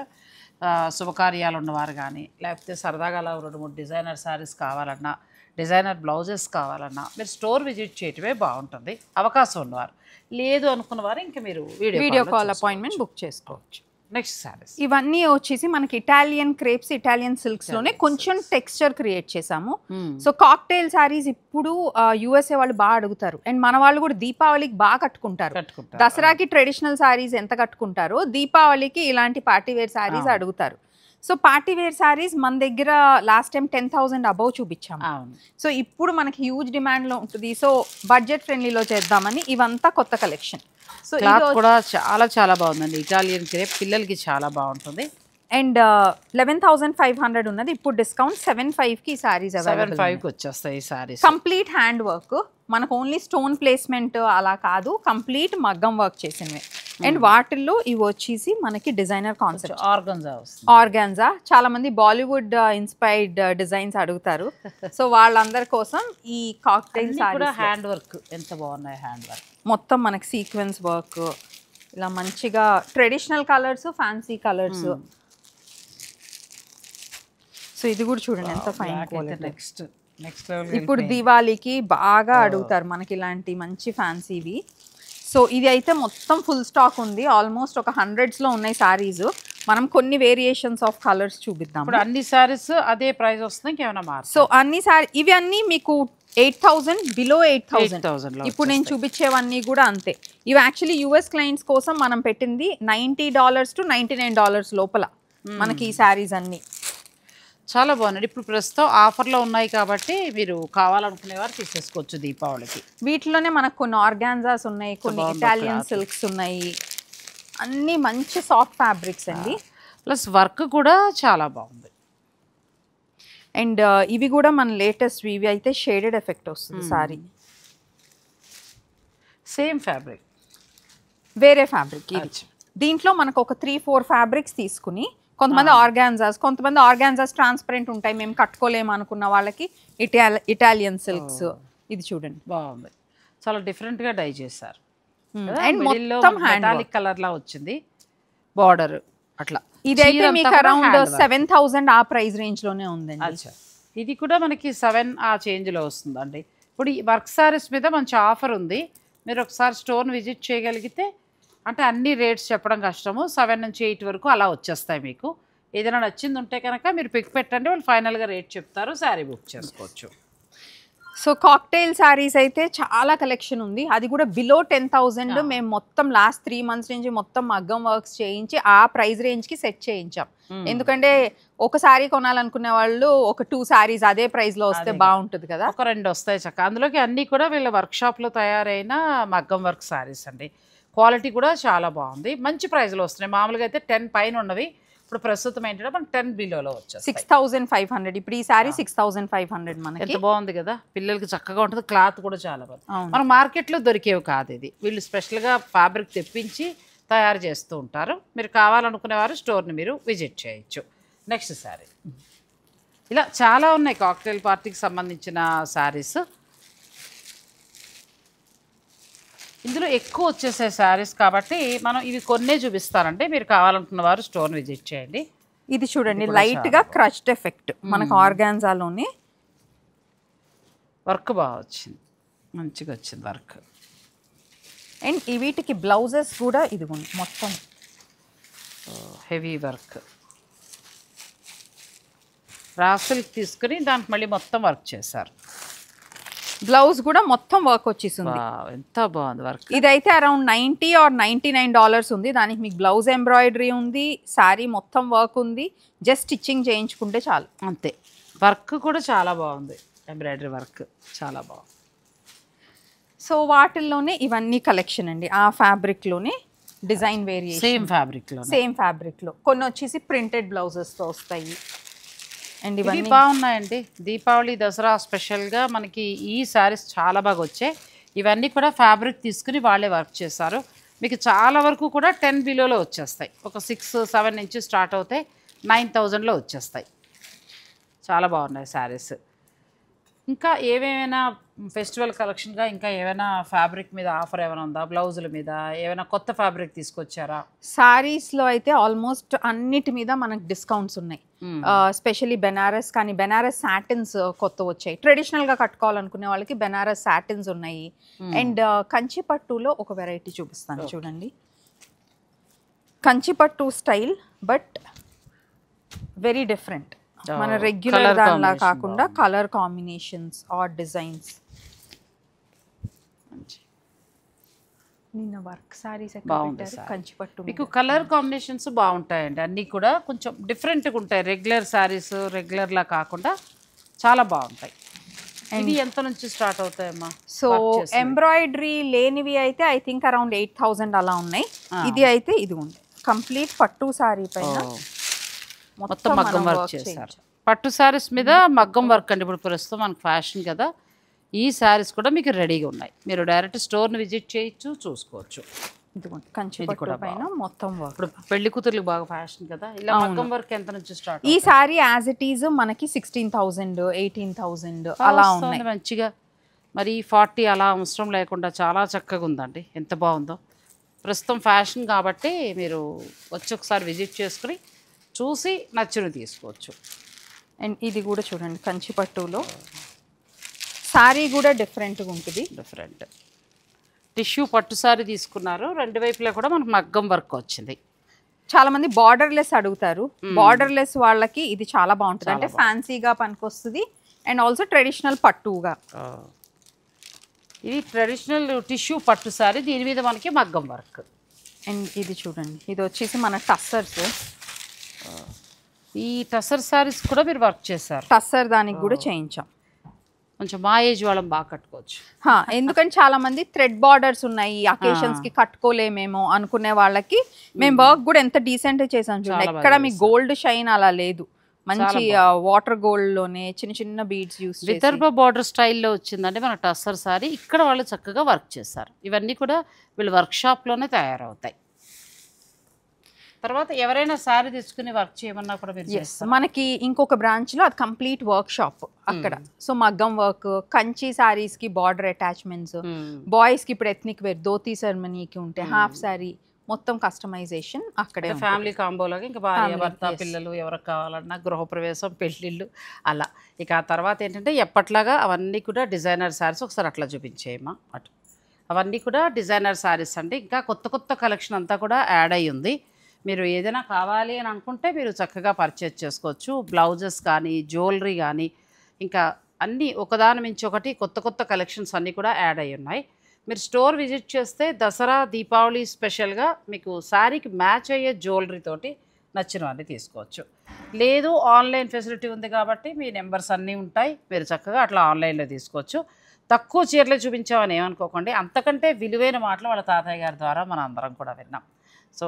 శుభకార్యాలు ఉన్నవారు కానీ, లేకపోతే సరదాగా అలా 2-3 డిజైనర్ శారీస్ కావాలన్నా, డిజైనర్ బ్లౌజెస్ కావాలన్నా మీరు స్టోర్ విజిట్ చేయటమే బాగుంటుంది. అవకాశం ఉన్నవారు, లేదు అనుకున్న వారు ఇంకా మీరు వీడియో కాల్ అపాయింట్మెంట్ బుక్ చేసుకోవచ్చు. నెక్స్ట్ శారీస్ ఇవన్నీ వచ్చేసి మనకి ఇటాలియన్ క్రేప్స్, ఇటాలియన్ సిల్క్స్ లోనే కొంచెం టెక్స్చర్ క్రియేట్ చేసాము. సో కాక్టైల్ శారీస్ ఇప్పుడు యూఎస్ఏ వాళ్ళు బాగా అడుగుతారు. అండ్ మన వాళ్ళు కూడా దీపావళికి బాగా కట్టుకుంటారు. దసరాకి ట్రెడిషనల్ శారీస్ ఎంత కట్టుకుంటారో దీపావళికి ఇలాంటి పార్టీ వేర్ శారీస్ అడుగుతారు. సో పార్టీ వేర్ శారీస్ మన దగ్గర లాస్ట్ టైం 10,000 అబౌవ్ చూపించాము. సో ఇప్పుడు మనకి హ్యూజ్ డిమాండ్లో ఉంటుంది. సో బడ్జెట్ ఫ్రెండ్లీలో చేద్దామని ఇవంతా కొత్త కలెక్షన్. సో క్లాత్ కూడా చాలా చాలా బాగుందండి. ఇటాలియన్ క్రేప్ పిల్లలకి చాలా బాగుంటుంది. అండ్ 11,500 ఉన్నది, ఇప్పుడు డిస్కౌంట్ 7,500కి ఈ సారీస్ 7,500కి వచ్చేస్తాయి ఈ సారీస్. కంప్లీట్ హ్యాండ్ వర్క్, మనకు ఓన్లీ స్టోన్ ప్లేస్మెంట్ అలా కాదు, కంప్లీట్ మగ్గం వర్క్ చేసినవి. అండ్ వాటిల్లో ఇవి వచ్చేసి మనకి డిజైనర్ కాన్సెప్ట్ ఆర్గాన్జా. చాలా మంది బాలీవుడ్ ఇన్స్పైర్డ్ డిజైన్స్ అడుగుతారు. సో వాళ్ళందరి కోసం ఈ కాక్టైల్ సారీస్ హ్యాండ్ వర్క్ ఎంత బాగున్నాయి. హ్యాండ్ వర్క్ మొత్తం మనకి సీక్వెన్స్ వర్క్, ఇలా మంచిగా traditional colours, fancy colours. So ఇది కూడా చూడండి ఎంత ఫైన్ క్వాలిటీ. నెక్స్ట్ ఇప్పుడు దివాళీకి బాగా అడుగుతారు మనకి ఇలాంటి మంచి ఫ్యాన్సీవి. సో ఇది అయితే మొత్తం ఫుల్ స్టాక్ ఉంది. ఆల్మోస్ట్ ఒక 100s లో ఉన్నాయి సారీస్. మనం కొన్ని వేరియేషన్స్ ఆఫ్ కలర్స్ చూపిద్దాం. ఇప్పుడు అన్ని సారీస్ అదే ప్రైస్ వస్తుంది, ఇంకేమైనా మార్పు? సో అన్ని సారీ ఇవి అన్నీ మీకు 8,000 బిలో 8,000. ఇప్పుడు నేను చూపించేవన్నీ కూడా అంతే. ఇవి యాక్చువల్లీ యూఎస్ క్లయింట్స్ కోసం మనం పెట్టింది $90 to $99 లోపల మనకి ఈ శారీస్ అన్నీ. చాలా బాగున్నాయి. ఇప్పుడు ప్రస్తుతం ఆఫర్లో ఉన్నాయి కాబట్టి మీరు కావాలనుకునేవారు తీసేసుకోవచ్చు దీపావళికి. వీటిలోనే మనకు కొన్ని ఆర్గాన్జాస్ ఉన్నాయి, కొన్ని ఇటాలియన్ సిల్క్స్ ఉన్నాయి, అన్ని మంచి సాఫ్ట్ ఫ్యాబ్రిక్స్ అండి. ప్లస్ వర్క్ కూడా చాలా బాగుంది. అండ్ ఇవి కూడా మన లేటెస్ట్, ఇవి అయితే షేడెడ్ ఎఫెక్ట్ వస్తుంది సారీ. సేమ్ ఫ్యాబ్రిక్, వేరే ఫ్యాబ్రిక్ ఇది. దీంట్లో మనకు ఒక 3-4 ఫ్యాబ్రిక్స్ తీసుకుని, కొంతమంది ఆర్గాన్జాస్ ట్రాన్స్పరెంట్ ఉంటాయి, మేము కట్టుకోలేము అనుకున్న వాళ్ళకి ఇటాలియన్ సిల్క్స్. ఇది చూడండి బాగుంది, చాలా డిఫరెంట్గా డై చేశారు. అండ్ మొత్తం మెటాలిక్ కలర్ లా వచ్చింది బార్డర్ అట్లా. ఇదైతే మీకు అరౌండ్ 7,000 ఆ ప్రైస్ రేంజ్ లోనే ఉందండి. అచ్చా, ఇది కూడా మనకి 7 ఆ చేంజ్ లో వస్తుందండి. ఇప్పుడు ఈ వర్క్ సారీస్ మీద మంచి ఆఫర్ ఉంది, మీరు ఒకసారి స్టోర్ని విజిట్ చేయగలిగితే, అంటే అన్ని రేట్స్ చెప్పడం కష్టము, 7 నుంచి 8 వరకు అలా వచ్చేస్తాయి. మీకు ఏదైనా నచ్చింది ఉంటే కనుక మీరు పిక్ పెట్టండి, వాళ్ళు ఫైనల్గా రేట్ చెప్తారు, శారీ బుక్ చేసుకోవచ్చు. సో కాక్టైల్ శారీస్ అయితే చాలా కలెక్షన్ ఉంది, అది కూడా బిలో 10,000. మేము మొత్తం లాస్ట్ 3 months నుంచి మొత్తం మగ్గం వర్క్స్ చేయించి ఆ ప్రైస్ రేంజ్కి సెట్ చేయించాం. ఎందుకంటే ఒక శారీ కొనాలనుకునే వాళ్ళు ఒక 2 శారీస్ అదే ప్రైస్లో వస్తే బాగుంటుంది కదా, ఒక 2 వస్తాయి చక్క. అందులోకి అన్నీ కూడా వీళ్ళ వర్క్షాప్లో తయారైన మగ్గం వర్క్ శారీస్ అండి. క్వాలిటీ కూడా చాలా బాగుంది, మంచి ప్రైస్లో వస్తున్నాయి. మామూలుగా అయితే 10 పైన ఉన్నవి, ఇప్పుడు ప్రస్తుతం ఏంటంటే మనకి 10 బిలోలో వచ్చాయి. 6,500. ఇప్పుడు ఈ సారీ 6,500 మనకి. ఎంత బాగుంది కదా, పిల్లలకి చక్కగా ఉంటుంది, క్లాత్ కూడా చాలా బాగుంది. మన మార్కెట్లో దొరికేవి కాదు ఇది, వీళ్ళు స్పెషల్గా ఫ్యాబ్రిక్ తెప్పించి తయారు చేస్తూ ఉంటారు. మీరు కావాలనుకునేవారు స్టోర్ని మీరు విజిట్ చేయొచ్చు. నెక్స్ట్ శారీ, ఇలా చాలా ఉన్నాయి కాక్టైల్ పార్టీకి సంబంధించిన శారీస్. ఇందులో ఎక్కువ వచ్చేసే శారీస్ కాబట్టి మనం ఇవి కొన్నే చూపిస్తానంటే, మీరు కావాలనుకున్న వారు స్టోర్ని విజిట్ చేయండి. ఇది చూడండి, లైట్గా క్రష్డ్ ఎఫెక్ట్ మనకు ఆర్గాన్జాలోనే వర్క్ బాగా వచ్చింది, మంచిగా వచ్చింది వర్క్. అండ్ వీటికి బ్లౌజెస్ కూడా ఇది మొత్తం హెవీ వర్క్, రాసులకి తీసుకుని దానికి మళ్ళీ మొత్తం వర్క్ చేశారు. బ్లౌజ్ కూడా మొత్తం వర్క్ వచ్చేసింది, ఎంత బాగుంది వర్క్. ఇదైతే అరౌండ్ $90 or $99 ఉంది. దానికి మీకు బ్లౌజ్ ఎంబ్రాయిడరీ ఉంది, శారీ మొత్తం వర్క్ ఉంది, జస్ట్ స్టిచ్చింగ్ చేయించుకుంటే చాలు అంతే. వర్క్ కూడా చాలా బాగుంది, ఎంబ్రాయిడరీ వర్క్ చాలా బాగుంది. సో వాటిల్లోనే ఇవన్నీ కలెక్షన్ అండి, ఆ ఫ్యాబ్రిక్లోనే డిజైన్ వేరియేషన్, సేమ్ ఫ్యాబ్రిక్లో. కొన్ని వచ్చేసి ప్రింటెడ్ బ్లౌజెస్తో వస్తాయి. అండ్ ఇవి బాగున్నాయండి, దీపావళి దసరా స్పెషల్గా మనకి ఈ శారీస్ చాలా బాగా వచ్చాయి. ఇవన్నీ కూడా ఫ్యాబ్రిక్ తీసుకుని వాళ్ళే వర్క్ చేశారు. మీకు చాలా వరకు కూడా 10 బిలోలో వచ్చేస్తాయి, ఒక 6-7 నుంచి స్టార్ట్ అవుతాయి, 9,000లో వచ్చేస్తాయి. చాలా బాగున్నాయి శారీస్. ఇంకా ఏవేమైనా ఫెస్టివల్ కలెక్షన్గా ఇంకా ఏమైనా ఫ్యాబ్రిక్ మీద ఆఫర్ ఏమైనా ఉందా, బ్లౌజుల మీద ఏమైనా కొత్త ఫ్యాబ్రిక్ తీసుకొచ్చారా? శారీస్లో అయితే ఆల్మోస్ట్ అన్నిటి మీద మనకు డిస్కౌంట్స్ ఉన్నాయి. స్పెషల్లీ బెనారస్, కానీ బెనారస్ సాటిన్స్ కొత్త వచ్చాయి. ట్రెడిషనల్గా కట్టుకోవాలనుకునే వాళ్ళకి బెనారస్ సాటిన్స్ ఉన్నాయి. అండ్ కంచిపట్టులో ఒక వెరైటీ చూపిస్తాను చూడండి, కంచిపట్టు స్టైల్ బట్ వెరీ డిఫరెంట్. మన రెగ్యులర్ దానిలా కాకుండా కలర్ కాంబినేషన్స్ ఆర్ డిజైన్స్. నిన్న వర్క్ సారీస్ బాగుంది, కంచిపట్టు మీకు కలర్ కాంబినేషన్స్ బాగుంటాయండి, అన్నీ కూడా కొంచెం డిఫరెంట్గా ఉంటాయి. రెగ్యులర్ శారీస్ రెగ్యులర్లా కాకుండా చాలా బాగుంటాయి. ఇవి ఎంత నుంచి స్టార్ట్ అవుతాయమ్మా? సో ఎంబ్రాయిడరీ లేనివి అయితే ఐ థింక్ అరౌండ్ 8,000 అలా ఉన్నాయి. ఇది అయితే ఇది ఉంది కంప్లీట్ పట్టు సారీ పైన మొత్తం మగ్గం వర్క్ చేశారు. పట్టు శారీస్ మీద మగ్గం వర్క్ అండి, ఇప్పుడు ప్రస్తుతం మనకు ఫ్యాషన్ కదా. ఈ శారీస్ కూడా మీకు రెడీగా ఉన్నాయి, మీరు డైరెక్ట్ స్టోర్ని విజిట్ చేయొచ్చు, చూసుకోవచ్చు. కంచిపట్టు పైన మొత్తం వర్క్. ఇప్పుడు పెళ్లి కూతుర్లకు బాగా ఫ్యాషన్ కదా, ఇలా మగ్గం వర్క్ ఎంత నుంచి స్టార్ట్? ఈ సారీ యాజ్ ఇట్ ఈజ్ మనకి 16,000 18,000 అలా ఉంది మంచిగా. మరి 40 అలా అవసరం లేకుండా చాలా చక్కగా ఉందండి, ఎంత బాగుందో. ప్రస్తుతం ఫ్యాషన్ కాబట్టి మీరు వచ్చి ఒకసారి విజిట్ చేసుకుని చూసి నచ్చిన తీసుకోవచ్చు. అండ్ ఇది కూడా చూడండి, కంచిపట్టులో సారీ కూడా డిఫరెంట్గా ఉంటుంది. డిఫరెంట్ టిష్యూ పట్టు సారీ తీసుకున్నారు, 2 వైపులా కూడా మనకు మగ్గం వర్క్ వచ్చింది. చాలా మంది బార్డర్లెస్ అడుగుతారు, బార్డర్లెస్ వాళ్ళకి ఇది చాలా బాగుంటుంది, అంటే ఫ్యాన్సీగా పనికొస్తుంది. అండ్ ఆల్సో ట్రెడిషనల్ పట్టుగా, ఇది ట్రెడిషనల్ టిష్యూ పట్టు సారీ, దీని మీద మనకి మగ్గం వర్క్. అండ్ ఇది చూడండి, ఇది వచ్చేసి మన టస్సర్స్. ఈ టసర్ శారీస్ కూడా మీరు వర్క్ చేశారు. టస్సర్ దానికి కూడా చేయించాం. కొంచెం మా ఏజ్ వాళ్ళం బాగా కట్టుకోవచ్చు. ఎందుకంటే చాలా మంది థ్రెడ్ బార్డర్స్ ఉన్నాయి, అకేషన్స్ కి కట్టుకోలేమేమో అనుకునే వాళ్ళకి మేము వర్క్ కూడా ఎంత డీసెంట్ చేసాం చూడండి. ఎక్కడ మీ గోల్డ్ షైన్ అలా లేదు, మంచి వాటర్ గోల్డ్ లోనే చిన్న చిన్న బీడ్స్ యూస్ చేసి విదర్భ బార్డర్ స్టైల్లో వచ్చిందంటే మన టస్సర్ సారీ ఇక్కడ వాళ్ళు చక్కగా వర్క్ చేశారు. ఇవన్నీ కూడా వీళ్ళు వర్క్ షాప్లోనే తయారవుతాయి. తర్వాత ఎవరైనా శారీ తీసుకుని వర్క్ చేయమన్నా కూడా మీరు చేస్తారు. మనకి ఇంకొక బ్రాంచ్ లో అది కంప్లీట్ వర్క్ షాప్ అక్కడ. సో మగ్గం వర్క్, కంచి శారీస్ కి బార్డర్ అటాచ్మెంట్స్, బాయ్స్ కి ఇప్పుడు ఎథ్నిక్ వేర్ ధోతీ సెరమనీకి ఉంటే హాఫ్ శారీ మొత్తం కస్టమైజేషన్ అక్కడే. ఫ్యామిలీ కాంబోలాగా ఇంకా భార్య భర్త పిల్లలు ఎవరికి కావాలన్నా గృహప్రవేశం పెళ్ళిళ్ళు అలా. ఇక ఆ తర్వాత ఏంటంటే ఎప్పట్లాగా అవన్నీ కూడా డిజైనర్ శారీస్. ఒకసారి అట్లా చూపించేయమ్మా అటు. అవన్నీ కూడా డిజైనర్ శారీస్ అండి. ఇంకా కొత్త కొత్త కలెక్షన్ అంతా కూడా యాడ్ అయ్యి ఉంది. మీరు ఏదైనా కావాలి అని అనుకుంటే మీరు చక్కగా పర్చేజ్ చేసుకోవచ్చు. బ్లౌజెస్ కానీ జ్యువెలరీ కానీ ఇంకా అన్నీ ఒకదాని మించి ఒకటి కొత్త కొత్త కలెక్షన్స్ అన్నీ కూడా యాడ్ అయ్యి ఉన్నాయి. మీరు స్టోర్ విజిట్ చేస్తే దసరా దీపావళి స్పెషల్గా మీకు శారీకి మ్యాచ్ అయ్యే జ్యువెలరీ తోటి నచ్చినవన్నీ తీసుకోవచ్చు. లేదు ఆన్లైన్ ఫెసిలిటీ ఉంది కాబట్టి మీ నెంబర్స్ అన్నీ ఉంటాయి, మీరు చక్కగా అట్లా ఆన్లైన్లో తీసుకోవచ్చు. తక్కువ చీరలు చూపించామని ఏమనుకోకండి, అంతకంటే విలువైన మాటలు వాళ్ళ తాతయ్య గారి ద్వారా మనం అందరం కూడా విన్నాం. సో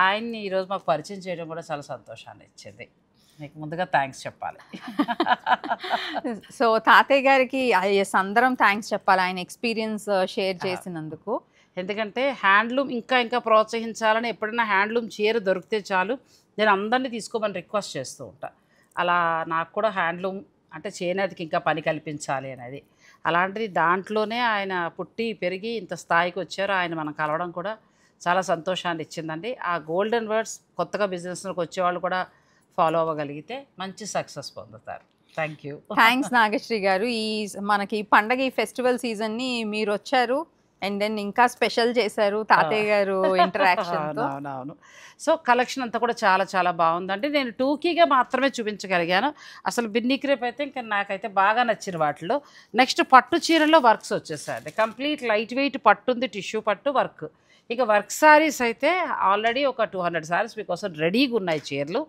ఆయన్ని ఈరోజు మాకు పరిచయం చేయడం కూడా చాలా సంతోషాన్ని ఇచ్చింది. మీకు ముందుగా థ్యాంక్స్ చెప్పాలి. సో తాతయ్య గారికి అందరం థ్యాంక్స్ చెప్పాలి ఆయన ఎక్స్పీరియన్స్ షేర్ చేసినందుకు. ఎందుకంటే హ్యాండ్లూమ్ ఇంకా ఇంకా ప్రోత్సహించాలని, ఎప్పుడైనా హ్యాండ్లూమ్ చీర దొరికితే చాలు నేను అందరినీ తీసుకోమని రిక్వెస్ట్ చేస్తూ ఉంటా. అలా నాకు కూడా హ్యాండ్లూమ్ అంటే చేనేతకి ఇంకా పని కల్పించాలి అనేది. అలాంటిది దాంట్లోనే ఆయన పుట్టి పెరిగి ఇంత స్థాయికి వచ్చారు. ఆయన మనం కలవడం కూడా చాలా సంతోషాన్ని ఇచ్చిందండి. ఆ గోల్డెన్ వర్డ్స్ కొత్తగా బిజినెస్లోకి వచ్చేవాళ్ళు కూడా ఫాలో అవ్వగలిగితే మంచి సక్సెస్ పొందుతారు. Thank you. థ్యాంక్స్ నాగశ్రీ గారు. మనకి పండగ ఈ ఫెస్టివల్ సీజన్ని మీరు వచ్చారు అండ్ దెన్ ఇంకా స్పెషల్ చేశారు తాతయ్య గారు ఇంటరాక్షన్. అవునవును. సో కలెక్షన్ అంతా కూడా చాలా చాలా బాగుందండి. నేను టూకీగా మాత్రమే చూపించగలిగాను. అసలు బిన్నీ క్రేప్ అయితే ఇంకా నాకైతే బాగా నచ్చిన వాటిలో. నెక్స్ట్ పట్టు చీరల్లో వర్క్స్ వచ్చేసాయండి. కంప్లీట్ లైట్ వెయిట్ పట్టు ఉంది, టిష్యూ పట్టు వర్క్. ఇక వర్క్ శారీస్ అయితే ఆల్రెడీ ఒక 200 శారీస్ మీకోసం రెడీగా ఉన్నాయి చీరలు.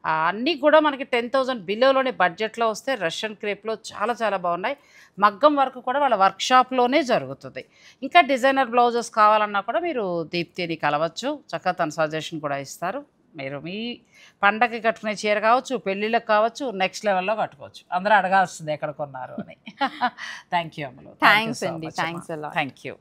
అన్నీ కూడా మనకి 10,000 బిలోలోనే బడ్జెట్లో వస్తే రష్యన్ క్రేప్లో చాలా చాలా బాగున్నాయి. మగ్గం వర్క్ కూడా వాళ్ళ వర్క్షాప్లోనే జరుగుతుంది. ఇంకా డిజైనర్ బ్లౌజెస్ కావాలన్నా కూడా మీరు దీప్తిని కలవచ్చు, చక్కగా తన సజెషన్ కూడా ఇస్తారు. మీరు మీ పండగకి కట్టుకునే చీర కావచ్చు, పెళ్ళిళ్ళకి కావచ్చు, నెక్స్ట్ లెవెల్లో కట్టుకోవచ్చు. అందరూ అడగాల్సింది ఎక్కడ కొన్నారు అని. థ్యాంక్ యూ అమ్మలు. థ్యాంక్స్ అండి. థ్యాంక్స్. Thank you.